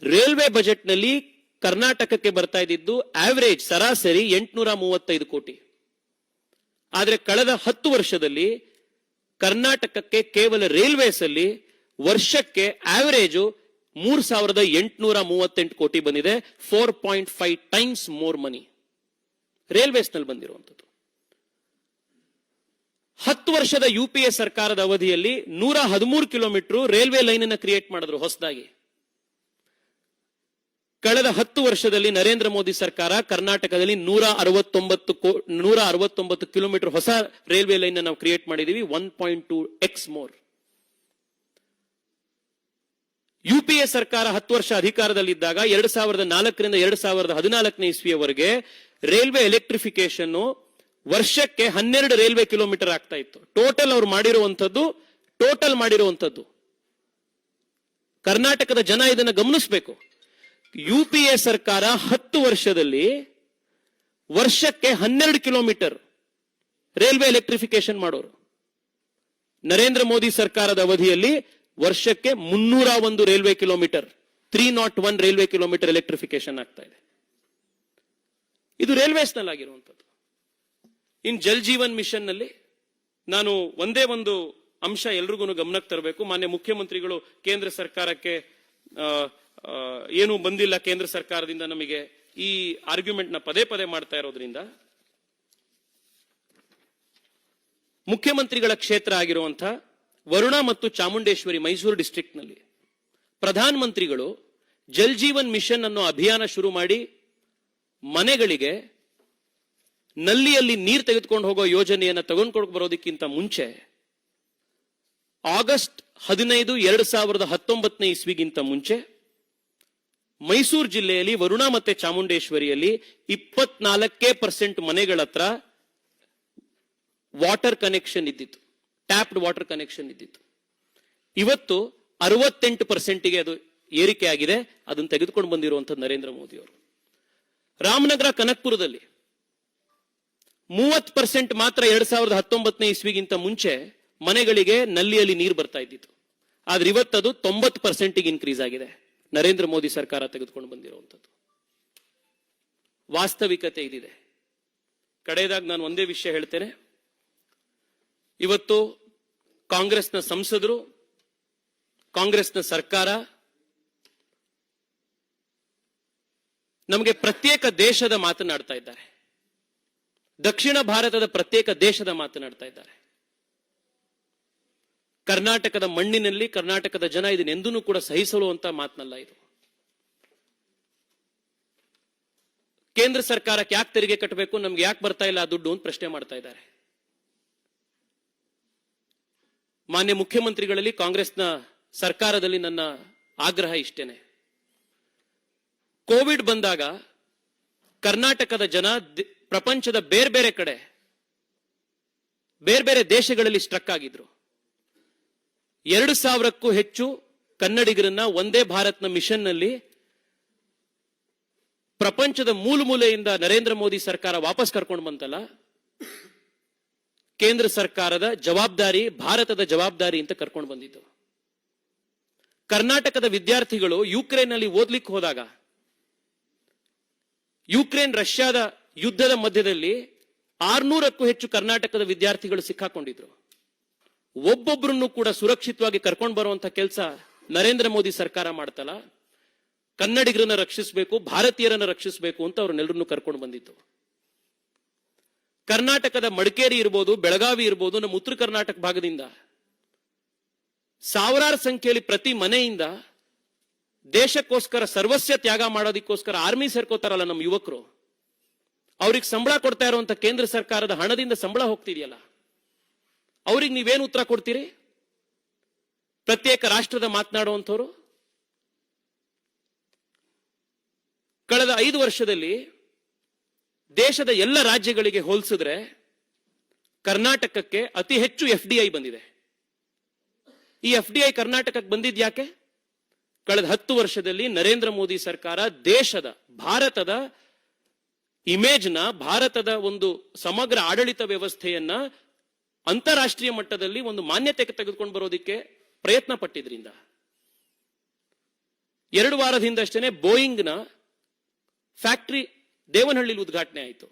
ರೈಲ್ವೆ ಬಜೆಟ್ ನಲ್ಲಿ ಕರ್ನಾಟಕಕ್ಕೆ ಬರ್ತಾ ಇದ್ದಿದ್ದು ಆವರೇಜ್ ಸರಾಸರಿ 835 ಕೋಟಿ. ಆದರೆ ಕಳೆದ 10 ವರ್ಷದಲ್ಲಿ ಕರ್ನಾಟಕಕ್ಕೆ ಕೇವಲ ರೈಲ್ವೇಸ್ ಅಲ್ಲಿ ವರ್ಷಕ್ಕೆ ಆವರೇಜು 3838 ಕೋಟಿ ಬಂದಿದೆ. 4.5 ಟೈಮ್ಸ್ ಮೋರ್ ಮನಿ ರೈಲ್ವೇಸ್ ನಲ್ಲಿ ಬಂದಿರುವಂತದ್ದು. 10 ವರ್ಷದ ಯುಪಿಎ ಸರ್ಕಾರದ ಅವಧಿಯಲ್ಲಿ 113 ಕಿಲೋಮೀಟರ್ ರೈಲ್ವೆ ಲೈನ್ ಅನ್ನು ಕ್ರಿಯೇಟ್ ಮಾಡಿದ್ರು ಹೊಸದಾಗಿ. ಕಳೆದ 10 ವರ್ಷದಲ್ಲಿ ನರೇಂದ್ರ ಮೋದಿ ಸರ್ಕಾರ ಕರ್ನಾಟಕದಲ್ಲಿ 169 ಕಿಲೋಮೀಟರ್ ಹೊಸ ರೈಲ್ವೆ ಲೈನ್ ನಾವು ಕ್ರಿಯೇಟ್ ಮಾಡಿದೀವಿ. 1.2x more. ಯುಪಿಎ ಸರ್ಕಾರ 10 ವರ್ಷ ಅಧಿಕಾರದಲ್ಲಿದ್ದಾಗ 2004ರಿಂದ 2014ನೇ ಇಸ್ವಿಯವರೆಗೆ ರೈಲ್ವೆ ಎಲೆಕ್ಟ್ರಿಫಿಕೇಶನ್ ವರ್ಷಕ್ಕೆ 12 ರೈಲ್ವೆ ಕಿಲೋಮೀಟರ್ ಆಗ್ತಾ ಇತ್ತು. ಟೋಟಲ್ ಅವ್ರು ಮಾಡಿರುವಂತದ್ದು ಕರ್ನಾಟಕದ ಜನ ಇದನ್ನು ಗಮನಿಸಬೇಕು. ಯುಪಿಎ ಸರ್ಕಾರ 10 ವರ್ಷದಲ್ಲಿ ವರ್ಷಕ್ಕೆ 12 ಕಿಲೋಮೀಟರ್ ರೈಲ್ವೆ ಎಲೆಕ್ಟ್ರಿಫಿಕೇಶನ್ ಮಾಡೋರು. ನರೇಂದ್ರ ಮೋದಿ ಸರ್ಕಾರದ ಅವಧಿಯಲ್ಲಿ ವರ್ಷಕ್ಕೆ 301 railway kilometre, 301 railway kilometre electrification ಆಗ್ತಾ ಇದೆ. ಇದು ರೈಲ್ವೇಸ್ ನಲ್ಲಿ ಆಗಿರುವಂತದ್ದು. ಇನ್ ಜಲ್ ಜೀವನ್ ಮಿಷನ್ ನಲ್ಲಿ ನಾನು ಒಂದೇ ಒಂದು ಅಂಶ ಎಲ್ರಿಗೂ ಗಮನಕ್ಕೆ ತರಬೇಕು. ಮಾನ್ಯ ಮುಖ್ಯಮಂತ್ರಿಗಳು ಕೇಂದ್ರ ಸರ್ಕಾರಕ್ಕೆ ಏನು ಬಂದಿಲ್ಲ ಕೇಂದ್ರ ಸರ್ಕಾರದಿಂದ ನಮಗೆ, ಈ ಆರ್ಗ್ಯುಮೆಂಟ್ ನ ಪದೇ ಪದೇ ಮಾಡ್ತಾ ಇರೋದ್ರಿಂದ ಮುಖ್ಯಮಂತ್ರಿಗಳ ಕ್ಷೇತ್ರ ಆಗಿರುವಂತಹ ವರುಣಾ ಮತ್ತು ಚಾಮುಂಡೇಶ್ವರಿ ಮೈಸೂರು ಡಿಸ್ಟ್ರಿಕ್ಟ್ ನಲ್ಲಿ ಪ್ರಧಾನ ಮಂತ್ರಿಗಳು ಜಲ್ ಜೀವನ್ ಮಿಷನ್ ಅನ್ನೋ ಅಭಿಯಾನ ಶುರು ಮಾಡಿ ಮನೆಗಳಿಗೆ ನಲ್ಲಿಯಲ್ಲಿ ನೀರು ತೆಗೆದುಕೊಂಡು ಹೋಗೋ ಯೋಜನೆಯನ್ನು ತಗೊಂಡ್ಕೊಂಡು ಬರೋದಕ್ಕಿಂತ ಮುಂಚೆ ಆಗಸ್ಟ್ 15, 2019ನೇ ಇಸ್ವಿಗಿಂತ ಮುಂಚೆ ಮೈಸೂರು ಜಿಲ್ಲೆಯಲ್ಲಿ ವರುಣಾ ಮತ್ತೆ ಚಾಮುಂಡೇಶ್ವರಿಯಲ್ಲಿ 24% ಮನೆಗಳ ಹತ್ರ ವಾಟರ್ ಕನೆಕ್ಷನ್ ಇದ್ದಿತ್ತು, ಟ್ಯಾಪ್ಡ್ ವಾಟರ್ ಕನೆಕ್ಷನ್ ಇದ್ದಿತ್ತು. ಇವತ್ತು 68%ಗೆ ಅದು ಏರಿಕೆ ಆಗಿದೆ. ಅದನ್ನು ತೆಗೆದುಕೊಂಡು ಬಂದಿರುವಂತಹ ನರೇಂದ್ರ ಮೋದಿ ಅವರು. ರಾಮನಗರ ಕನಕಪುರದಲ್ಲಿ 30% ಮಾತ್ರ 2019ನೇ ಇಸ್ವಿಗಿಂತ ಮುಂಚೆ ಮನೆಗಳಿಗೆ ನಲ್ಲಿಯಲ್ಲಿ ನೀರು ಬರ್ತಾ ಇದ್ದಿತ್ತು. ಆದ್ರೆ ಇವತ್ತದು 90%ಗೆ ಇನ್ಕ್ರೀಸ್ ಆಗಿದೆ. ನರೇಂದ್ರ ಮೋದಿ ಸರ್ಕಾರ ತೆಗೆದುಕೊಂಡು ಬಂದಿರುವಂತದ್ದು ವಾಸ್ತವಿಕತೆ ಇದಿದೆ. ಕಡೆಯದಾಗಿ ನಾನು ಒಂದೇ ವಿಷಯ ಹೇಳ್ತೇನೆ. ಇವತ್ತು ಕಾಂಗ್ರೆಸ್ನ ಸಂಸದರು, ಕಾಂಗ್ರೆಸ್ನ ಸರ್ಕಾರ ನಮಗೆ ಪ್ರತ್ಯೇಕ ದೇಶದ ಮಾತನಾಡ್ತಾ ಇದ್ದಾರೆ. ದಕ್ಷಿಣ ಭಾರತದ ಪ್ರತ್ಯೇಕ ದೇಶದ ಮಾತನಾಡ್ತಾ ಇದ್ದಾರೆ. ಕರ್ನಾಟಕದ ಮಣ್ಣಿನಲ್ಲಿ ಕರ್ನಾಟಕದ ಜನ ಇದನ್ನೆಂದೂ ಕೂಡ ಸಹಿಸಲು ಅಂತ ಮಾತನಲ್ಲ ಇದು. ಕೇಂದ್ರ ಸರ್ಕಾರಕ್ಕೆ ಯಾಕೆ ತೆರಿಗೆ ಕಟ್ಟಬೇಕು, ನಮ್ಗೆ ಯಾಕೆ ಬರ್ತಾ ಇಲ್ಲ ಆ ದುಡ್ಡು ಅಂತ ಪ್ರಶ್ನೆ ಮಾಡ್ತಾ ಇದ್ದಾರೆ. ಮಾನ್ಯ ಮುಖ್ಯಮಂತ್ರಿಗಳಲ್ಲಿ ಕಾಂಗ್ರೆಸ್ನ ಸರ್ಕಾರದಲ್ಲಿ ನನ್ನ ಆಗ್ರಹ ಇಷ್ಟೇನೆ. ಕೋವಿಡ್ ಬಂದಾಗ ಕರ್ನಾಟಕದ ಜನ ಪ್ರಪಂಚದ ಬೇರೆ ಬೇರೆ ಕಡೆ ಬೇರೆ ಬೇರೆ ದೇಶಗಳಲ್ಲಿ ಸ್ಟ್ರಕ್ ಆಗಿದ್ರು. 2,000ಕ್ಕೂ ಹೆಚ್ಚು ಕನ್ನಡಿಗರನ್ನ ಒಂದೇ ಭಾರತ್ನ ಮಿಷನ್ ನಲ್ಲಿ ಪ್ರಪಂಚದ ಮೂಲೆಯಿಂದ ನರೇಂದ್ರ ಮೋದಿ ಸರ್ಕಾರ ವಾಪಸ್ ಕರ್ಕೊಂಡು ಬಂತಲ್ಲ, ಕೇಂದ್ರ ಸರ್ಕಾರದ ಜವಾಬ್ದಾರಿ, ಭಾರತದ ಜವಾಬ್ದಾರಿ ಅಂತ ಕರ್ಕೊಂಡು ಬಂದಿತ್ತು. ಕರ್ನಾಟಕದ ವಿದ್ಯಾರ್ಥಿಗಳು ಯುಕ್ರೇನ್ ನಲ್ಲಿ ಓದ್ಲಿಕ್ಕೆ ಹೋದಾಗ ಯುಕ್ರೇನ್ ರಷ್ಯಾದ ಯುದ್ಧದ ಮಧ್ಯದಲ್ಲಿ 600ಕ್ಕೂ ಹೆಚ್ಚು ಕರ್ನಾಟಕದ ವಿದ್ಯಾರ್ಥಿಗಳು ಸಿಕ್ಕಾಕೊಂಡಿದ್ರು. ಒಬ್ಬೊಬ್ಬರನ್ನು ಕೂಡ ಸುರಕ್ಷಿತವಾಗಿ ಕರ್ಕೊಂಡು ಬರುವಂತ ಕೆಲಸ ನರೇಂದ್ರ ಮೋದಿ ಸರ್ಕಾರ ಮಾಡ್ತಲ್ಲ. ಕನ್ನಡಿಗರನ್ನ ರಕ್ಷಿಸಬೇಕು, ಭಾರತೀಯರನ್ನ ರಕ್ಷಿಸಬೇಕು ಅಂತ ಅವ್ರನ್ನೆಲ್ಲರನ್ನು ಕರ್ಕೊಂಡು ಬಂದಿತ್ತು. ಕರ್ನಾಟಕದ ಮಡಿಕೇರಿ ಇರ್ಬೋದು, ಬೆಳಗಾವಿ ಇರ್ಬೋದು, ನಮ್ಮ ಉತ್ತರ ಕರ್ನಾಟಕ ಭಾಗದಿಂದ ಸಾವಿರಾರು ಸಂಖ್ಯೆಯಲ್ಲಿ ಪ್ರತಿ ಮನೆಯಿಂದ ದೇಶಕ್ಕೋಸ್ಕರ ಸರ್ವಸ್ವ ತ್ಯಾಗ ಮಾಡೋದಕ್ಕೋಸ್ಕರ ಆರ್ಮಿ ಸೇರ್ಕೋತಾರಲ್ಲ ನಮ್ಮ ಯುವಕರು, ಅವ್ರಿಗೆ ಸಂಬಳ ಕೊಡ್ತಾ ಇರುವಂತ ಕೇಂದ್ರ ಸರ್ಕಾರದ ಹಣದಿಂದ ಸಂಬಳ ಹೋಗ್ತಿದೆಯಲ್ಲ, ಅವ್ರಿಗೆ ನೀವೇನು ಉತ್ತರ ಕೊಡ್ತೀರಿ? ಪ್ರತ್ಯೇಕ ರಾಷ್ಟ್ರದ ಮಾತನಾಡುವಂಥವ್ರು. ಕಳೆದ 5 ವರ್ಷದಲ್ಲಿ ದೇಶದ ಎಲ್ಲ ರಾಜ್ಯಗಳಿಗೆ ಹೋಲಿಸಿದ್ರೆ ಕರ್ನಾಟಕಕ್ಕೆ ಅತಿ ಹೆಚ್ಚು FDI ಬಂದಿದೆ. ಈ FDI ಕರ್ನಾಟಕಕ್ಕೆ ಬಂದಿದ್ ಯಾಕೆ? ಕಳೆದ 10 ವರ್ಷದಲ್ಲಿ ನರೇಂದ್ರ ಮೋದಿ ಸರ್ಕಾರ ದೇಶದ, ಭಾರತದ ಇಮೇಜ್ನ, ಭಾರತದ ಒಂದು ಸಮಗ್ರ ಆಡಳಿತ ವ್ಯವಸ್ಥೆಯನ್ನ ಅಂತಾರಾಷ್ಟ್ರೀಯ ಮಟ್ಟದಲ್ಲಿ ಒಂದು ಮಾನ್ಯತೆಗೆ ತೆಗೆದುಕೊಂಡು ಬರೋದಕ್ಕೆ ಪ್ರಯತ್ನ ಪಟ್ಟಿದ್ರಿಂದ. 2 ವಾರದ ಹಿಂದಷ್ಟೇ ಬೋಯಿಂಗ್ನ ಫ್ಯಾಕ್ಟರಿ ದೇವನಹಳ್ಳಿಲಿ ಉದ್ಘಾಟನೆ ಆಯಿತು.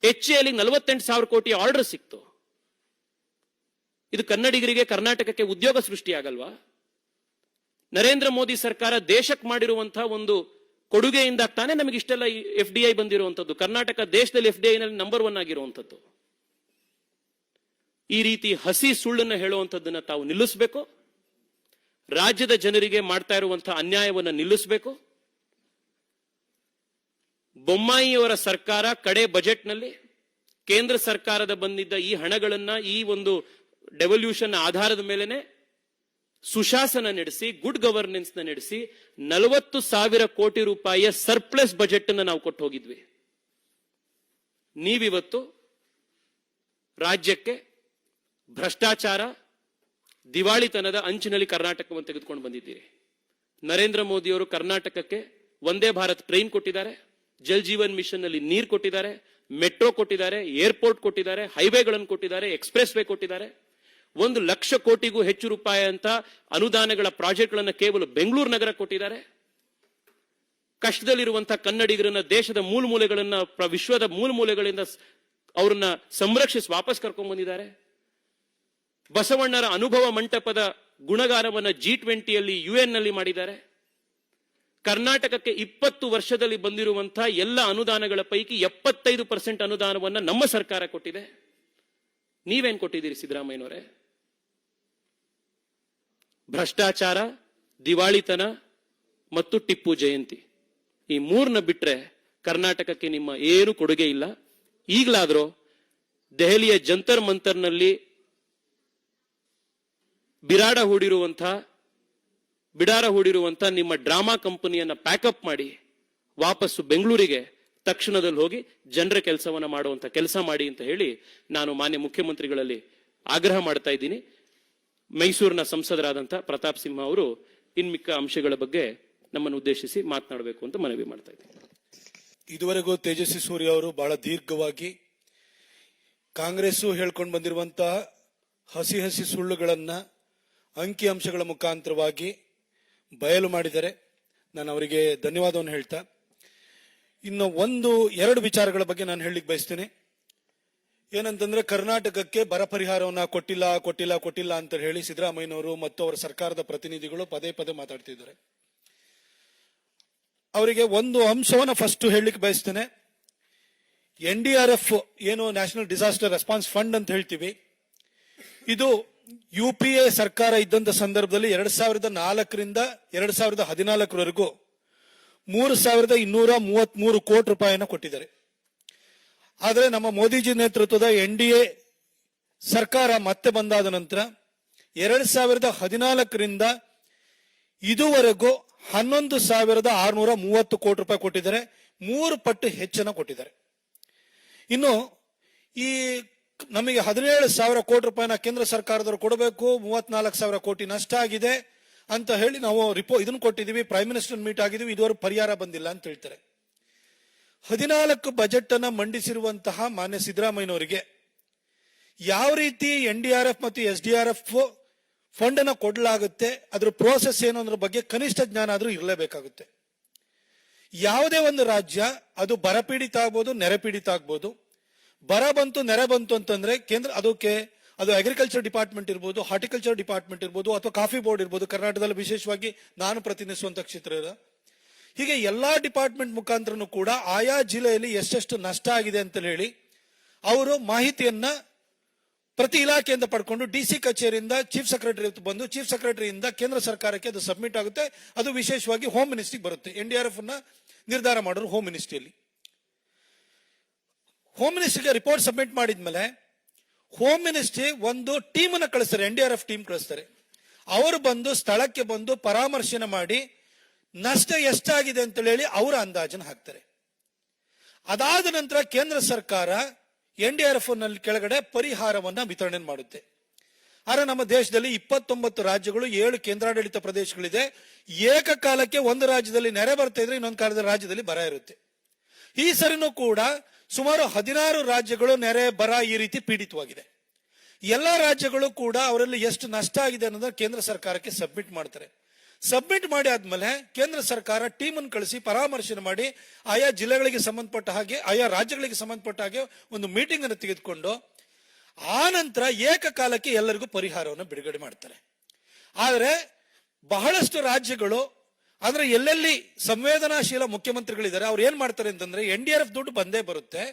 HAL 48,000 ಕೋಟಿ ಆರ್ಡರ್ ಸಿಕ್ತು. ಇದು ಕನ್ನಡಿಗರಿಗೆ, ಕರ್ನಾಟಕಕ್ಕೆ ಉದ್ಯೋಗ ಸೃಷ್ಟಿಯಾಗಲ್ವಾ? ನರೇಂದ್ರ ಮೋದಿ ಸರ್ಕಾರ ದೇಶಕ್ಕೆ ಮಾಡಿರುವಂತಹ ಒಂದು ಕೊಡುಗೆಯಿಂದ ತಾನೇ ನಮಗೆ ಇಷ್ಟೆಲ್ಲ FDI ಬಂದಿರುವಂತದ್ದು. ಕರ್ನಾಟಕ ದೇಶದಲ್ಲಿ FDI ನಲ್ಲಿ ನಂಬರ್ 1 ಆಗಿರುವಂತದ್ದು. ಈ ರೀತಿ ಹಸಿ ಸುಳ್ಳನ್ನು ಹೇಳುವಂತದ್ದನ್ನ ತಾವು ನಿಲ್ಲಿಸಬೇಕು. ರಾಜ್ಯದ ಜನರಿಗೆ ಮಾಡ್ತಾ ಇರುವಂತಹ ಅನ್ಯಾಯವನ್ನು ನಿಲ್ಲಿಸಬೇಕು. ಬೊಮ್ಮಾಯಿಯವರ ಸರ್ಕಾರ ಕಡೆ ಬಜೆಟ್ನಲ್ಲಿ ಕೇಂದ್ರ ಸರ್ಕಾರದ ಬಂದಿದ್ದ ಈ ಹಣಗಳನ್ನ ಈ ಒಂದು ಡೆವಲ್ಯೂಷನ್ ಆಧಾರದ ಮೇಲೆನೆ ಸುಶಾಸನ ನಡೆಸಿ, ಗುಡ್ ಗವರ್ನೆನ್ಸ್ ನಡೆಸಿ 40,000 ಕೋಟಿ ರೂಪಾಯಿಯ ಸರ್ಪ್ಲಸ್ ಬಜೆಟ್ ಅನ್ನು ನಾವು ಕೊಟ್ಟು ಹೋಗಿದ್ವಿ. ನೀವಿವತ್ತು ರಾಜ್ಯಕ್ಕೆ ಭ್ರಷ್ಟಾಚಾರ, ದಿವಾಳಿತನದ ಅಂಚಿನಲ್ಲಿ ಕರ್ನಾಟಕವನ್ನು ತೆಗೆದುಕೊಂಡು ಬಂದಿದ್ದೀರಿ. ನರೇಂದ್ರ ಮೋದಿಯವರು ಕರ್ನಾಟಕಕ್ಕೆ ವಂದೇ ಭಾರತ್ ಟ್ರೈನ್ ಕೊಟ್ಟಿದ್ದಾರೆ, ಜಲ್ ಜೀವನ್ ಮಿಷನ್ ನಲ್ಲಿ ನೀರು ಕೊಟ್ಟಿದ್ದಾರೆ, ಮೆಟ್ರೋ ಕೊಟ್ಟಿದ್ದಾರೆ, ಏರ್ಪೋರ್ಟ್ ಕೊಟ್ಟಿದ್ದಾರೆ, ಹೈವೇಗಳನ್ನು ಕೊಟ್ಟಿದ್ದಾರೆ, ಎಕ್ಸ್ಪ್ರೆಸ್ ವೇ ಕೊಟ್ಟಿದ್ದಾರೆ. 1,00,000 ಕೋಟಿಗೂ ಹೆಚ್ಚು ರೂಪಾಯಿ ಅಂತ ಅನುದಾನಗಳ ಪ್ರಾಜೆಕ್ಟ್ಗಳನ್ನು ಕೇವಲ ಬೆಂಗಳೂರು ನಗರ ಕೊಟ್ಟಿದ್ದಾರೆ. ಕಷ್ಟದಲ್ಲಿರುವಂತಹ ಕನ್ನಡಿಗರನ್ನ ದೇಶದ ಮೂಲ ಮೂಲೆಗಳನ್ನ, ವಿಶ್ವದ ಮೂಲ ಮೂಲೆಗಳಿಂದ ಅವರನ್ನ ಸಂರಕ್ಷಿಸಿ ವಾಪಸ್ ಕರ್ಕೊಂಡ್ ಬಂದಿದ್ದಾರೆ. ಬಸವಣ್ಣರ ಅನುಭವ ಮಂಟಪದ ಗುಣಗಾನವನ್ನ G20ಯಲ್ಲಿ UN ನಲ್ಲಿ ಮಾಡಿದ್ದಾರೆ. ಕರ್ನಾಟಕಕ್ಕೆ 20 ವರ್ಷದಲ್ಲಿ ಬಂದಿರುವಂತಹ ಎಲ್ಲ ಅನುದಾನಗಳ ಪೈಕಿ 75% ಅನುದಾನವನ್ನ ನಮ್ಮ ಸರ್ಕಾರ ಕೊಟ್ಟಿದೆ. ನೀವೇನ್ ಕೊಟ್ಟಿದ್ದೀರಿ ಸಿದ್ದರಾಮಯ್ಯನವರೇ? ಭ್ರಷ್ಟಾಚಾರ, ದಿವಾಳಿತನ ಮತ್ತು ಟಿಪ್ಪು ಜಯಂತಿ, ಈ 3ನ್ನ ಬಿಟ್ರೆ ಕರ್ನಾಟಕಕ್ಕೆ ನಿಮ್ಮ ಏನು ಕೊಡುಗೆ ಇಲ್ಲ. ಈಗಲಾದ್ರೂ ದೆಹಲಿಯ ಜಂತರ್ ಮಂತರ್ನಲ್ಲಿ ಬಿಡಾರ ಹೂಡಿರುವಂತಹ ನಿಮ್ಮ ಡ್ರಾಮಾ ಕಂಪನಿಯನ್ನ ಪ್ಯಾಕಪ್ ಮಾಡಿ ವಾಪಸ್ಸು ಬೆಂಗಳೂರಿಗೆ ತಕ್ಷಣದಲ್ಲಿ ಹೋಗಿ ಜನರ ಕೆಲಸವನ್ನ ಮಾಡುವಂತ ಕೆಲಸ ಮಾಡಿ ಅಂತ ಹೇಳಿ ನಾನು ಮಾನ್ಯ ಮುಖ್ಯಮಂತ್ರಿಗಳಲ್ಲಿ ಆಗ್ರಹ ಮಾಡ್ತಾ ಇದ್ದೀನಿ. ಮೈಸೂರಿನ ಸಂಸದರಾದಂತಹ ಪ್ರತಾಪ್ ಸಿಂಹ ಅವರು ಇನ್ಮಿಕ್ಕ ಅಂಶಗಳ ಬಗ್ಗೆ ನಮ್ಮನ್ನು ಉದ್ದೇಶಿಸಿ ಮಾತನಾಡಬೇಕು ಅಂತ ಮನವಿ ಮಾಡ್ತಾ ಇದ್ದೀನಿ. ಇದುವರೆಗೂ ತೇಜಸ್ವಿ ಸೂರ್ಯ ಅವರು ಬಹಳ ದೀರ್ಘವಾಗಿ ಕಾಂಗ್ರೆಸ್ ಹೇಳ್ಕೊಂಡು ಬಂದಿರುವಂತಹ ಹಸಿ ಸುಳ್ಳುಗಳನ್ನ ಅಂಕಿಅಂಶಗಳ ಮುಖಾಂತರವಾಗಿ ಬಯಲು ಮಾಡಿದ್ದಾರೆ. ನಾನು ಅವರಿಗೆ ಧನ್ಯವಾದವನ್ನು ಹೇಳ್ತಾ, ಇನ್ನು 1-2 ವಿಚಾರಗಳ ಬಗ್ಗೆ ನಾನು ಹೇಳಲಿಕ್ಕೆ ಬಯಸ್ತೇನೆ. ಏನಂತಂದ್ರೆ, ಕರ್ನಾಟಕಕ್ಕೆ ಬರ ಪರಿಹಾರವನ್ನ ಕೊಟ್ಟಿಲ್ಲ ಅಂತ ಹೇಳಿ ಸಿದ್ದರಾಮಯ್ಯನವರು ಮತ್ತು ಅವರ ಸರ್ಕಾರದ ಪ್ರತಿನಿಧಿಗಳು ಪದೇ ಮಾತಾಡ್ತಿದ್ದಾರೆ. ಅವರಿಗೆ ಒಂದು ಅಂಶವನ್ನ ಫಸ್ಟ್ ಹೇಳಲಿಕ್ಕೆ ಬಯಸ್ತೇನೆ. NDRF ಏನು ನ್ಯಾಷನಲ್ ಡಿಸಾಸ್ಟರ್ ರೆಸ್ಪಾನ್ಸ್ ಫಂಡ್ ಅಂತ ಹೇಳ್ತೀವಿ, ಇದು UPA ಸರ್ಕಾರ ಇದ್ದಂತ ಸಂದರ್ಭದಲ್ಲಿ 2004ರಿಂದ 2014ವರೆಗೂ 3,233 ಕೋಟಿ ರೂಪಾಯಿಯನ್ನು ಕೊಟ್ಟಿದ್ದಾರೆ. ಆದರೆ ನಮ್ಮ ಮೋದಿಜಿ ನೇತೃತ್ವದ NDA ಸರ್ಕಾರ ಮತ್ತೆ ಬಂದಾದ ನಂತರ 2014ರಿಂದ ಇದುವರೆಗೂ 11,630 ಕೋಟಿ ರೂಪಾಯಿ ಕೊಟ್ಟಿದ್ದಾರೆ. 3 ಪಟ್ಟು ಹೆಚ್ಚನ್ನು ಕೊಟ್ಟಿದ್ದಾರೆ. ಇನ್ನು ಈ ನಮಗೆ 17,000 ಕೋಟಿ ರೂಪಾಯಿನ ಕೇಂದ್ರ ಸರ್ಕಾರದವರು ಕೊಡಬೇಕು, 34,000 ಕೋಟಿ ನಷ್ಟ ಆಗಿದೆ ಅಂತ ಹೇಳಿ ನಾವು ಇದನ್ನು ಕೊಟ್ಟಿದ್ದೀವಿ, ಪ್ರೈಮ್ ಮಿನಿಸ್ಟರ್ ಮೀಟ್ ಆಗಿದ್ದೀವಿ, ಇದುವರೆಗೂ ಪರಿಹಾರ ಬಂದಿಲ್ಲ ಅಂತ ಹೇಳ್ತಾರೆ. 14 ಬಜೆಟ್ ಅನ್ನ ಮಂಡಿಸಿರುವಂತಹ ಮಾನ್ಯ ಸಿದ್ದರಾಮಯ್ಯನವರಿಗೆ ಯಾವ ರೀತಿ NDRF ಮತ್ತು SDRF ಫಂಡ್ ಅನ್ನ ಕೊಡಲಾಗುತ್ತೆ, ಅದರ ಪ್ರೋಸೆಸ್ ಏನು ಅನ್ನೋದ್ರ ಬಗ್ಗೆ ಕನಿಷ್ಠ ಜ್ಞಾನ ಆದ್ರೂ ಇರಲೇಬೇಕಾಗುತ್ತೆ. ಯಾವುದೇ ಒಂದು ರಾಜ್ಯ ಅದು ಬರಪೀಡಿತ ಆಗ್ಬೋದು, ನೆರೆಪೀಡಿತ ಆಗ್ಬೋದು. ಬರ ಬಂತು, ನೆರೆ ಬಂತು ಅಂತಂದ್ರೆ ಅದು ಅಗ್ರಿಕಲ್ಚರ್ ಡಿಪಾರ್ಟ್ಮೆಂಟ್ ಇರ್ಬೋದು, ಹಾರ್ಟಿಕಲ್ಚರ್ ಡಿಪಾರ್ಟ್ಮೆಂಟ್ ಇರ್ಬೋದು, ಅಥವಾ ಕಾಫಿ ಬೋರ್ಡ್ ಇರ್ಬೋದು, ಕರ್ನಾಟಕದಲ್ಲಿ ವಿಶೇಷವಾಗಿ ನಾನು ಪ್ರತಿನಿಧಿಸುವಂತ ಕ್ಷೇತ್ರ. ಹೀಗೆ ಎಲ್ಲಾ ಡಿಪಾರ್ಟ್ಮೆಂಟ್ ಮುಖಾಂತರನು ಕೂಡ ಆಯಾ ಜಿಲ್ಲೆಯಲ್ಲಿ ಎಷ್ಟೆಷ್ಟು ನಷ್ಟ ಆಗಿದೆ ಅಂತ ಹೇಳಿ ಅವರು ಮಾಹಿತಿಯನ್ನ ಪ್ರತಿ ಇಲಾಖೆಯಿಂದ ಪಡ್ಕೊಂಡು DC ಕಚೇರಿಯಿಂದ ಚೀಫ್ ಸೆಕ್ರೆಟರಿ ಬಂದು, ಚೀಫ್ ಸೆಕ್ರೆಟರಿಯಿಂದ ಕೇಂದ್ರ ಸರ್ಕಾರಕ್ಕೆ ಅದು ಸಬ್ಮಿಟ್ ಆಗುತ್ತೆ. ಅದು ವಿಶೇಷವಾಗಿ ಹೋಮ್ ಮಿನಿಸ್ಟ್ರಿಗೆ ಬರುತ್ತೆ. NDRF ಅನ್ನ ನಿರ್ಧಾರ ಮಾಡೋರು ಹೋಮ್ ಮಿನಿಸ್ಟ್ರಿಯಲ್ಲಿ. ಹೋಮ್ ಮಿನಿಸ್ಟರ್ಗೆ ರಿಪೋರ್ಟ್ ಸಬ್ಮಿಟ್ ಮಾಡಿದ್ಮೇಲೆ ಹೋಮ್ ಮಿನಿಸ್ಟ್ರಿ ಒಂದು ಟೀಮ್ ಅನ್ನು ಕಳಿಸ್ತಾರೆ, NDRF ಟೀಮ್ ಕಳಿಸ್ತಾರೆ. ಅವರು ಬಂದು ಸ್ಥಳಕ್ಕೆ ಬಂದು ಪರಾಮರ್ಶೆ ಮಾಡಿ ನಷ್ಟ ಎಷ್ಟಾಗಿದೆ ಅಂತ ಹೇಳಿ ಅವರ ಅಂದಾಜನ್ನು ಹಾಕ್ತಾರೆ. ಅದಾದ ನಂತರ ಕೇಂದ್ರ ಸರ್ಕಾರ NDRF ನಲ್ಲಿ ಕೆಳಗಡೆ ಪರಿಹಾರವನ್ನ ವಿತರಣೆ ಮಾಡುತ್ತೆ. ಆದ್ರೆ ನಮ್ಮ ದೇಶದಲ್ಲಿ 29 ರಾಜ್ಯಗಳು, 7 ಕೇಂದ್ರಾಡಳಿತ ಪ್ರದೇಶಗಳಿದೆ. ಏಕಕಾಲಕ್ಕೆ ಒಂದು ರಾಜ್ಯದಲ್ಲಿ ನೆರೆ ಬರ್ತಾ ಇದ್ರೆ ಇನ್ನೊಂದು ಕಾಲದ ರಾಜ್ಯದಲ್ಲಿ ಬರ ಇರುತ್ತೆ. ಈ ಸರಿನೂ ಕೂಡ ಸುಮಾರು 16 ರಾಜ್ಯಗಳು ನೆರೆ ಬರ ಈ ರೀತಿ ಪೀಡಿತವಾಗಿದೆ. ಎಲ್ಲಾ ರಾಜ್ಯಗಳು ಕೂಡ ಅವರಲ್ಲಿ ಎಷ್ಟು ನಷ್ಟ ಆಗಿದೆ ಅನ್ನೋದನ್ನ ಕೇಂದ್ರ ಸರ್ಕಾರಕ್ಕೆ ಸಬ್ಮಿಟ್ ಮಾಡ್ತಾರೆ. ಸಬ್ಮಿಟ್ ಮಾಡಿ ಆದ್ಮೇಲೆ ಕೇಂದ್ರ ಸರ್ಕಾರ ಟೀಮ್ ಅನ್ನು ಕಳಿಸಿ ಪರಾಮರ್ಶೆ ಮಾಡಿ ಆಯಾ ಜಿಲ್ಲೆಗಳಿಗೆ ಸಂಬಂಧಪಟ್ಟ ಹಾಗೆ, ಆಯಾ ರಾಜ್ಯಗಳಿಗೆ ಸಂಬಂಧಪಟ್ಟ ಹಾಗೆ ಒಂದು ಮೀಟಿಂಗ್ ಅನ್ನು ತೆಗೆದುಕೊಂಡು ಆ ನಂತರ ಏಕಕಾಲಕ್ಕೆ ಎಲ್ಲರಿಗೂ ಪರಿಹಾರವನ್ನು ಬಿಡುಗಡೆ ಮಾಡ್ತಾರೆ. ಆದರೆ ಬಹಳಷ್ಟು ರಾಜ್ಯಗಳು, ಅಂದ್ರೆ ಎಲ್ಲೆಲ್ಲಿ ಸಂವೇದನಾಶೀಲ ಮುಖ್ಯಮಂತ್ರಿಗಳಿದ್ದಾರೆ ಅವ್ರು ಏನ್ ಮಾಡ್ತಾರೆ ಅಂತಂದ್ರೆ NDRF ದುಡ್ಡು ಬಂದೇ ಬರುತ್ತೆ.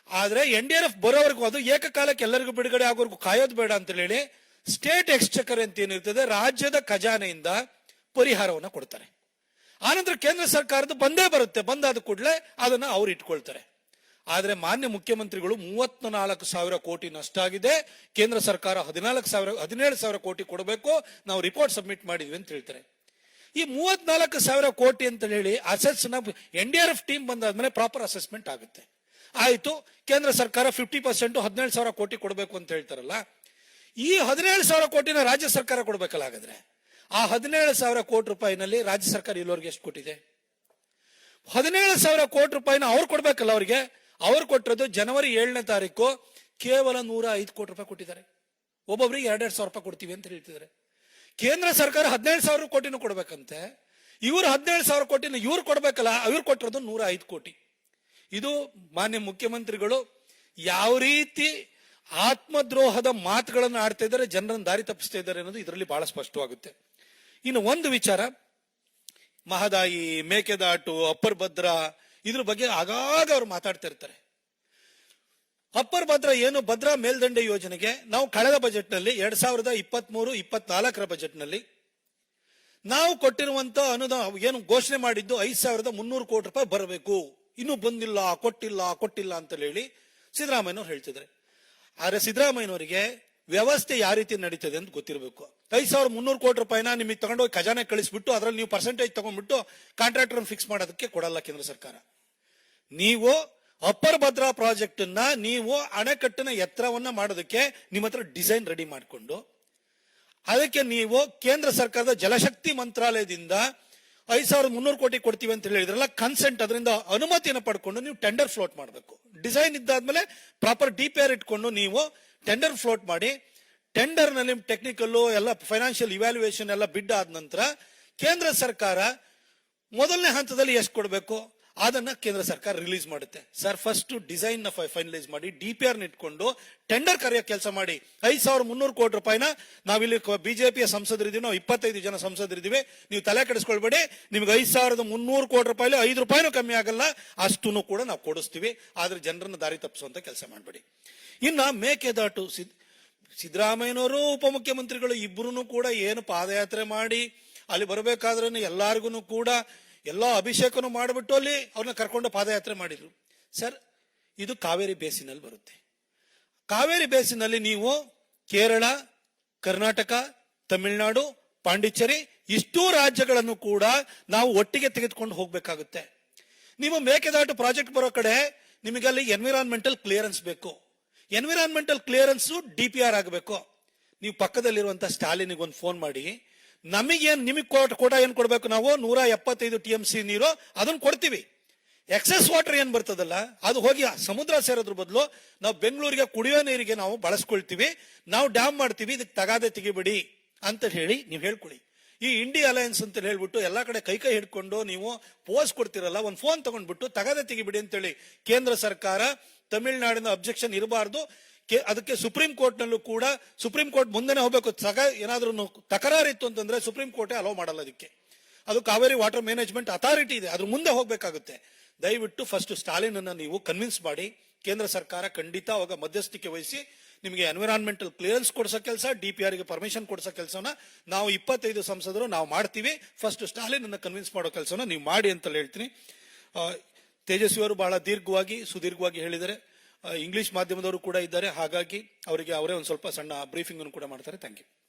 ಆದ್ರೆ NDRF ಬರೋವರೆಗೂ, ಅದು ಏಕಕಾಲಕ್ಕೆ ಎಲ್ಲರಿಗೂ ಬಿಡುಗಡೆ ಆಗೋವರೆಗೂ ಕಾಯೋದು ಬೇಡ ಅಂತ ಹೇಳಿ ಸ್ಟೇಟ್ ಎಕ್ಸ್ಚೆಕರ್ ಅಂತ ಏನಿರ್ತದೆ, ರಾಜ್ಯದ ಖಜಾನೆಯಿಂದ ಪರಿಹಾರವನ್ನು ಕೊಡ್ತಾರೆ. ಆನಂತರ ಕೇಂದ್ರ ಸರ್ಕಾರದ ಬಂದೇ ಬರುತ್ತೆ, ಬಂದಾದ ಕೂಡಲೇ ಅದನ್ನ ಅವ್ರು ಇಟ್ಕೊಳ್ತಾರೆ. ಆದ್ರೆ ಮಾನ್ಯ ಮುಖ್ಯಮಂತ್ರಿಗಳು 34,000 ಕೋಟಿ ನಷ್ಟ ಆಗಿದೆ, ಕೇಂದ್ರ ಸರ್ಕಾರ 17,000 ಕೋಟಿ ಕೊಡಬೇಕು, ನಾವು ರಿಪೋರ್ಟ್ ಸಬ್ಮಿಟ್ ಮಾಡಿದ್ವಿ ಅಂತ ಹೇಳ್ತಾರೆ. ಈ 34,000 ಕೋಟಿ ಅಂತ ಹೇಳಿ ಅಸೆಟ್ಸ್ ನ NDRF ಟೀಮ್ ಬಂದಾದ್ಮೇಲೆ ಪ್ರಾಪರ್ ಅಸೆಸ್ಮೆಂಟ್ ಆಗುತ್ತೆ. ಆಯ್ತು, ಕೇಂದ್ರ ಸರ್ಕಾರ 50% 17,000 ಕೋಟಿ ಕೊಡಬೇಕು ಅಂತ ಹೇಳ್ತಾರಲ್ಲ, ಈ 17,000 ಕೋಟಿನ ರಾಜ್ಯ ಸರ್ಕಾರ ಕೊಡ್ಬೇಕಲ್ಲ. ಹಾಗಾದ್ರೆ ಆ 17,000 ಕೋಟಿ ರೂಪಾಯಿನಲ್ಲಿ ರಾಜ್ಯ ಸರ್ಕಾರ ಇಲ್ಲಿವರೆಗೆ ಎಷ್ಟು ಕೊಟ್ಟಿದೆ? 17,000 ಕೋಟಿ ರೂಪಾಯಿನ ಅವ್ರು ಕೊಡ್ಬೇಕಲ್ಲ. ಅವ್ರಿಗೆ ಅವ್ರು ಕೊಟ್ಟಿರೋದು ಜನವರಿ 7ನೇ ತಾರೀಕು ಕೇವಲ 105 ಕೋಟಿ ರೂಪಾಯಿ ಕೊಟ್ಟಿದ್ದಾರೆ. ಒಬ್ಬೊಬ್ರಿಗೆ 2,000 ರೂಪಾಯಿ ಕೊಡ್ತೀವಿ ಅಂತ ಹೇಳ್ತಿದ್ದಾರೆ. ಕೇಂದ್ರ ಸರ್ಕಾರ 17,000 ಕೋಟಿನೂ ಕೊಡ್ಬೇಕಂತೆ. ಇವರು 17,000 ಕೋಟಿನ ಇವ್ರು ಕೊಡ್ಬೇಕಲ್ಲ, ಇವ್ರು ಕೊಟ್ಟಿರೋದು 105 ಕೋಟಿ. ಇದು ಮಾನ್ಯ ಮುಖ್ಯಮಂತ್ರಿಗಳು ಯಾವ ರೀತಿ ಆತ್ಮದ್ರೋಹದ ಮಾತುಗಳನ್ನು ಆಡ್ತಾ ಇದ್ದಾರೆ, ಜನರನ್ನು ದಾರಿ ತಪ್ಪಿಸ್ತಾ ಇದ್ದಾರೆ ಅನ್ನೋದು ಇದರಲ್ಲಿ ಬಹಳ ಸ್ಪಷ್ಟವಾಗುತ್ತೆ. ಇನ್ನು ಒಂದು ವಿಚಾರ, ಮಹದಾಯಿ, ಮೇಕೆದಾಟು, ಅಪ್ಪರ್ ಭದ್ರಾ, ಇದ್ರ ಬಗ್ಗೆ ಆಗಾಗ ಅವ್ರು ಮಾತಾಡ್ತಾ ಇರ್ತಾರೆ. ಅಪ್ಪರ್ ಭದ್ರಾ ಏನು, ಭದ್ರಾ ಮೇಲ್ದಂಡೆ ಯೋಜನೆಗೆ ನಾವು ಕಳೆದ ಬಜೆಟ್ ನಲ್ಲಿ 2023-24 ಬಜೆಟ್ ನಲ್ಲಿ ನಾವು ಕೊಟ್ಟಿರುವಂತ ಅನುದಾನ ಏನು ಘೋಷಣೆ ಮಾಡಿದ್ದು 5,300 ಕೋಟಿ ರೂಪಾಯಿ ಬರಬೇಕು, ಇನ್ನೂ ಬಂದಿಲ್ಲ, ಕೊಟ್ಟಿಲ್ಲ ಅಂತ ಹೇಳಿ ಸಿದ್ದರಾಮಯ್ಯನವ್ರು ಹೇಳ್ತಿದ್ದಾರೆ. ಆದ್ರೆ ಸಿದ್ದರಾಮಯ್ಯನವರಿಗೆ ವ್ಯವಸ್ಥೆ ಯಾವ ರೀತಿ ನಡೀತದೆ ಅಂತ ಗೊತ್ತಿರಬೇಕು. 5,300 ಕೋಟಿ ರೂಪಾಯಿನ ನಿಮಗೆ ತಗೊಂಡೋಗಿ ಖಜಾನೆ ಕಳಿಸ್ಬಿಟ್ಟು ಅದರಲ್ಲಿ ನೀವು ಪರ್ಸೆಂಟೇಜ್ ತಗೊಂಡ್ಬಿಟ್ಟು ಕಾಂಟ್ರಾಕ್ಟರ್ ಫಿಕ್ಸ್ ಮಾಡೋದಕ್ಕೆ ಕೊಡಲ್ಲ ಕೇಂದ್ರ ಸರ್ಕಾರ. ನೀವು ಅಪ್ಪರ್ ಭದ್ರಾ ಪ್ರಾಜೆಕ್ಟ್ ಅನ್ನ ನೀವು ಅಣೆಕಟ್ಟಿನ ಎತ್ತರವನ್ನ ಮಾಡೋದಕ್ಕೆ ನಿಮ್ಮ ಹತ್ರ ಡಿಸೈನ್ ರೆಡಿ ಮಾಡಿಕೊಂಡು ಅದಕ್ಕೆ ನೀವು ಕೇಂದ್ರ ಸರ್ಕಾರದ ಜಲಶಕ್ತಿ ಮಂತ್ರಾಲಯದಿಂದ 5,300 ಕೋಟಿ ಕೊಡ್ತೀವಿ ಅಂತ ಹೇಳಿದ್ರಲ್ಲ, ಕನ್ಸೆಂಟ್, ಅದರಿಂದ ಅನುಮತಿಯನ್ನು ಪಡ್ಕೊಂಡು ನೀವು ಟೆಂಡರ್ ಫ್ಲೋಟ್ ಮಾಡಬೇಕು. ಡಿಸೈನ್ ಇದ್ದಾದ್ಮೇಲೆ ಪ್ರಾಪರ್ DPR ಇಟ್ಕೊಂಡು ನೀವು ಟೆಂಡರ್ ಫ್ಲೋಟ್ ಮಾಡಿ, ಟೆಂಡರ್ ನಲ್ಲಿ ಟೆಕ್ನಿಕಲ್ ಎಲ್ಲ ಫೈನಾನ್ಷಿಯಲ್ ಇವ್ಯಾಲ್ಯೂಯೇಷನ್ ಎಲ್ಲ ಬಿಡ್ ಆದ ನಂತರ ಕೇಂದ್ರ ಸರ್ಕಾರ ಮೊದಲನೇ ಹಂತದಲ್ಲಿ ಎಷ್ಟು ಕೊಡಬೇಕು ಅದನ್ನ ಕೇಂದ್ರ ಸರ್ಕಾರ ರಿಲೀಸ್ ಮಾಡುತ್ತೆ. ಸರ್, ಫಸ್ಟ್ ಡಿಸೈನ್ ನ ಫೈನಲೈಸ್ ಮಾಡಿ DPR ಇಟ್ಕೊಂಡು ಟೆಂಡರ್ ಕರೆಯೋ ಕೆಲಸ ಮಾಡಿ. 5,300 ಕೋಟಿ ರೂಪಾಯಿನ ನಾವಿಲ್ಲಿ ಬಿಜೆಪಿಯ ಸಂಸದರಿದ್ದೀವಿ, ನಾವು 25 ಜನ ಸಂಸದರಿದ್ದೀವಿ, ನೀವು ತಲೆ ಕೆಡಿಸ್ಕೊಳ್ಬೇಡಿ. ನಿಮ್ಗೆ 5,300 ಕೋಟಿ ರೂಪಾಯಿ 5 ರೂಪಾಯಿನೂ ಕಮ್ಮಿ ಆಗಲ್ಲ, ಅಷ್ಟನ್ನು ಕೂಡ ನಾವು ಕೊಡಿಸ್ತೀವಿ. ಆದ್ರೆ ಜನರನ್ನ ದಾರಿ ತಪ್ಪಿಸುವಂತ ಕೆಲಸ ಮಾಡಬೇಡಿ. ಇನ್ನ ಮೇಕೆದಾಟು, ಸಿದ್ದರಾಮಯ್ಯನವರು ಉಪಮುಖ್ಯಮಂತ್ರಿಗಳು ಇಬ್ಬರೂ ಕೂಡ ಏನು ಪಾದಯಾತ್ರೆ ಮಾಡಿ ಅಲ್ಲಿ ಬರಬೇಕಾದ್ರೂ ಎಲ್ಲಾರ್ಗು ಕೂಡ ಎಲ್ಲ ಅಭಿಷೇಕನು ಮಾಡಿಬಿಟ್ಟು ಅಲ್ಲಿ ಅವ್ರನ್ನ ಕರ್ಕೊಂಡು ಪಾದಯಾತ್ರೆ ಮಾಡಿದ್ರು. ಸರ್, ಇದು ಕಾವೇರಿ ಬೇಸಿನಲ್ಲಿ ಬರುತ್ತೆ. ಕಾವೇರಿ ಬೇಸಿನಲ್ಲಿ ನೀವು ಕೇರಳ, ಕರ್ನಾಟಕ, ತಮಿಳುನಾಡು, ಪಾಂಡಿಚೇರಿ ಇಷ್ಟೂ ರಾಜ್ಯಗಳನ್ನು ಕೂಡ ನಾವು ಒಟ್ಟಿಗೆ ತೆಗೆದುಕೊಂಡು ಹೋಗ್ಬೇಕಾಗುತ್ತೆ. ನೀವು ಮೇಕೆದಾಟು ಪ್ರಾಜೆಕ್ಟ್ ಬರೋ ಕಡೆ ನಿಮಗೆ ಅಲ್ಲಿ ಎನ್ವಿರಾನ್ಮೆಂಟಲ್ ಕ್ಲಿಯರೆನ್ಸ್ ಬೇಕು. ಎನ್ವಿರಾನ್ಮೆಂಟಲ್ ಕ್ಲಿಯರೆನ್ಸ್ DPR ಆಗಬೇಕು. ನೀವು ಪಕ್ಕದಲ್ಲಿರುವಂತಹ ಸ್ಟಾಲಿನಿಗೆ ಒಂದು ಫೋನ್ ಮಾಡಿ, ನಿಮಗೆ ಕೋಟ ಏನ್ ಕೊಡ್ಬೇಕು, ನಾವು 175 TMC ನೀರು ಅದನ್ನ ಕೊಡ್ತೀವಿ. ಎಕ್ಸೆಸ್ ವಾಟರ್ ಏನ್ ಬರ್ತದಲ್ಲ ಅದು ಹೋಗಿ ಸಮುದ್ರ ಸೇರೋದ್ರ ಬದಲು ನಾವು ಬೆಂಗಳೂರಿಗೆ ಕುಡಿಯೋ ನೀರಿಗೆ ನಾವು ಬಳಸ್ಕೊಳ್ತೀವಿ, ನಾವು ಡ್ಯಾಮ್ ಮಾಡ್ತೀವಿ, ಇದಕ್ಕೆ ತಗಾದೆ ತೆಗಿಬಿಡಿ ಅಂತ ಹೇಳಿ ನೀವು ಹೇಳ್ಕೊಳ್ಳಿ. ಈ ಇಂಡಿಯಾ ಅಲಯನ್ಸ್ ಅಂತ ಹೇಳ್ಬಿಟ್ಟು ಎಲ್ಲಾ ಕಡೆ ಕೈ ಹಿಡ್ಕೊಂಡು ನೀವು ಪೋಸ್ ಕೊಡ್ತಿರಲ್ಲ, ಒಂದು ಫೋನ್ ತಗೊಂಡ್ಬಿಟ್ಟು ತಗಾದೆ ತೆಗಿಬಿಡಿ ಅಂತೇಳಿ ಕೇಂದ್ರ ಸರ್ಕಾರ, ತಮಿಳುನಾಡಿನ ಅಬ್ಜೆಕ್ಷನ್ ಇರಬಾರ್ದು. ಅದಕ್ಕೆ ಸುಪ್ರೀಂ ಕೋರ್ಟ್ ನಲ್ಲೂ ಕೂಡ, ಸುಪ್ರೀಂ ಕೋರ್ಟ್ ಮುಂದೆನೆ ಹೋಗ್ಬೇಕು. ಏನಾದ್ರೂ ತಕರಾರಿತ್ತು ಅಂತಂದ್ರೆ ಸುಪ್ರೀಂ ಕೋರ್ಟೇ ಅಲೋ ಮಾಡಲ್ಲ ಅದಕ್ಕೆ. ಅದು ಕಾವೇರಿ ವಾಟರ್ ಮ್ಯಾನೇಜ್ಮೆಂಟ್ ಅಥಾರಿಟಿ ಇದೆ, ಅದ್ರ ಮುಂದೆ ಹೋಗ್ಬೇಕಾಗುತ್ತೆ. ದಯವಿಟ್ಟು ಫಸ್ಟ್ ಸ್ಟಾಲಿನ್ ಅನ್ನ ನೀವು ಕನ್ವಿನ್ಸ್ ಮಾಡಿ. ಕೇಂದ್ರ ಸರ್ಕಾರ ಖಂಡಿತ ಅವಾಗ ಮಧ್ಯಸ್ಥಿಕೆ ವಹಿಸಿ ನಿಮಗೆ ಎನ್ವಿರಾನ್ಮೆಂಟಲ್ ಕ್ಲಿಯರೆನ್ಸ್ ಕೊಡ್ಸೋ ಕೆಲಸ, DPR ಗೆ ಪರ್ಮಿಷನ್ ಕೊಡ್ಸೋ ಕೆಲಸನ ನಾವು 25 ಸಂಸದರು ನಾವು ಮಾಡ್ತೀವಿ. ಫಸ್ಟ್ ಸ್ಟಾಲಿನ್ ಅನ್ನ ಕನ್ವಿನ್ಸ್ ಮಾಡೋ ಕೆಲಸನ ನೀವು ಮಾಡಿ ಅಂತ ಹೇಳ್ತೀನಿ. ತೇಜಸ್ವಿ ಅವರು ಬಹಳ ಸುದೀರ್ಘವಾಗಿ ಹೇಳಿದರೆ ಇಂಗ್ಲಿಷ್ ಮಾಧ್ಯಮದವರು ಕೂಡ ಇದ್ದಾರೆ. ಹಾಗಾಗಿ ಅವರಿಗೆ ಅವರೇ ಒಂದು ಸ್ವಲ್ಪ ಸಣ್ಣ ಬ್ರೀಫಿಂಗ್ ಅನ್ನು ಕೂಡ ಮಾಡ್ತಾರೆ. Thank you.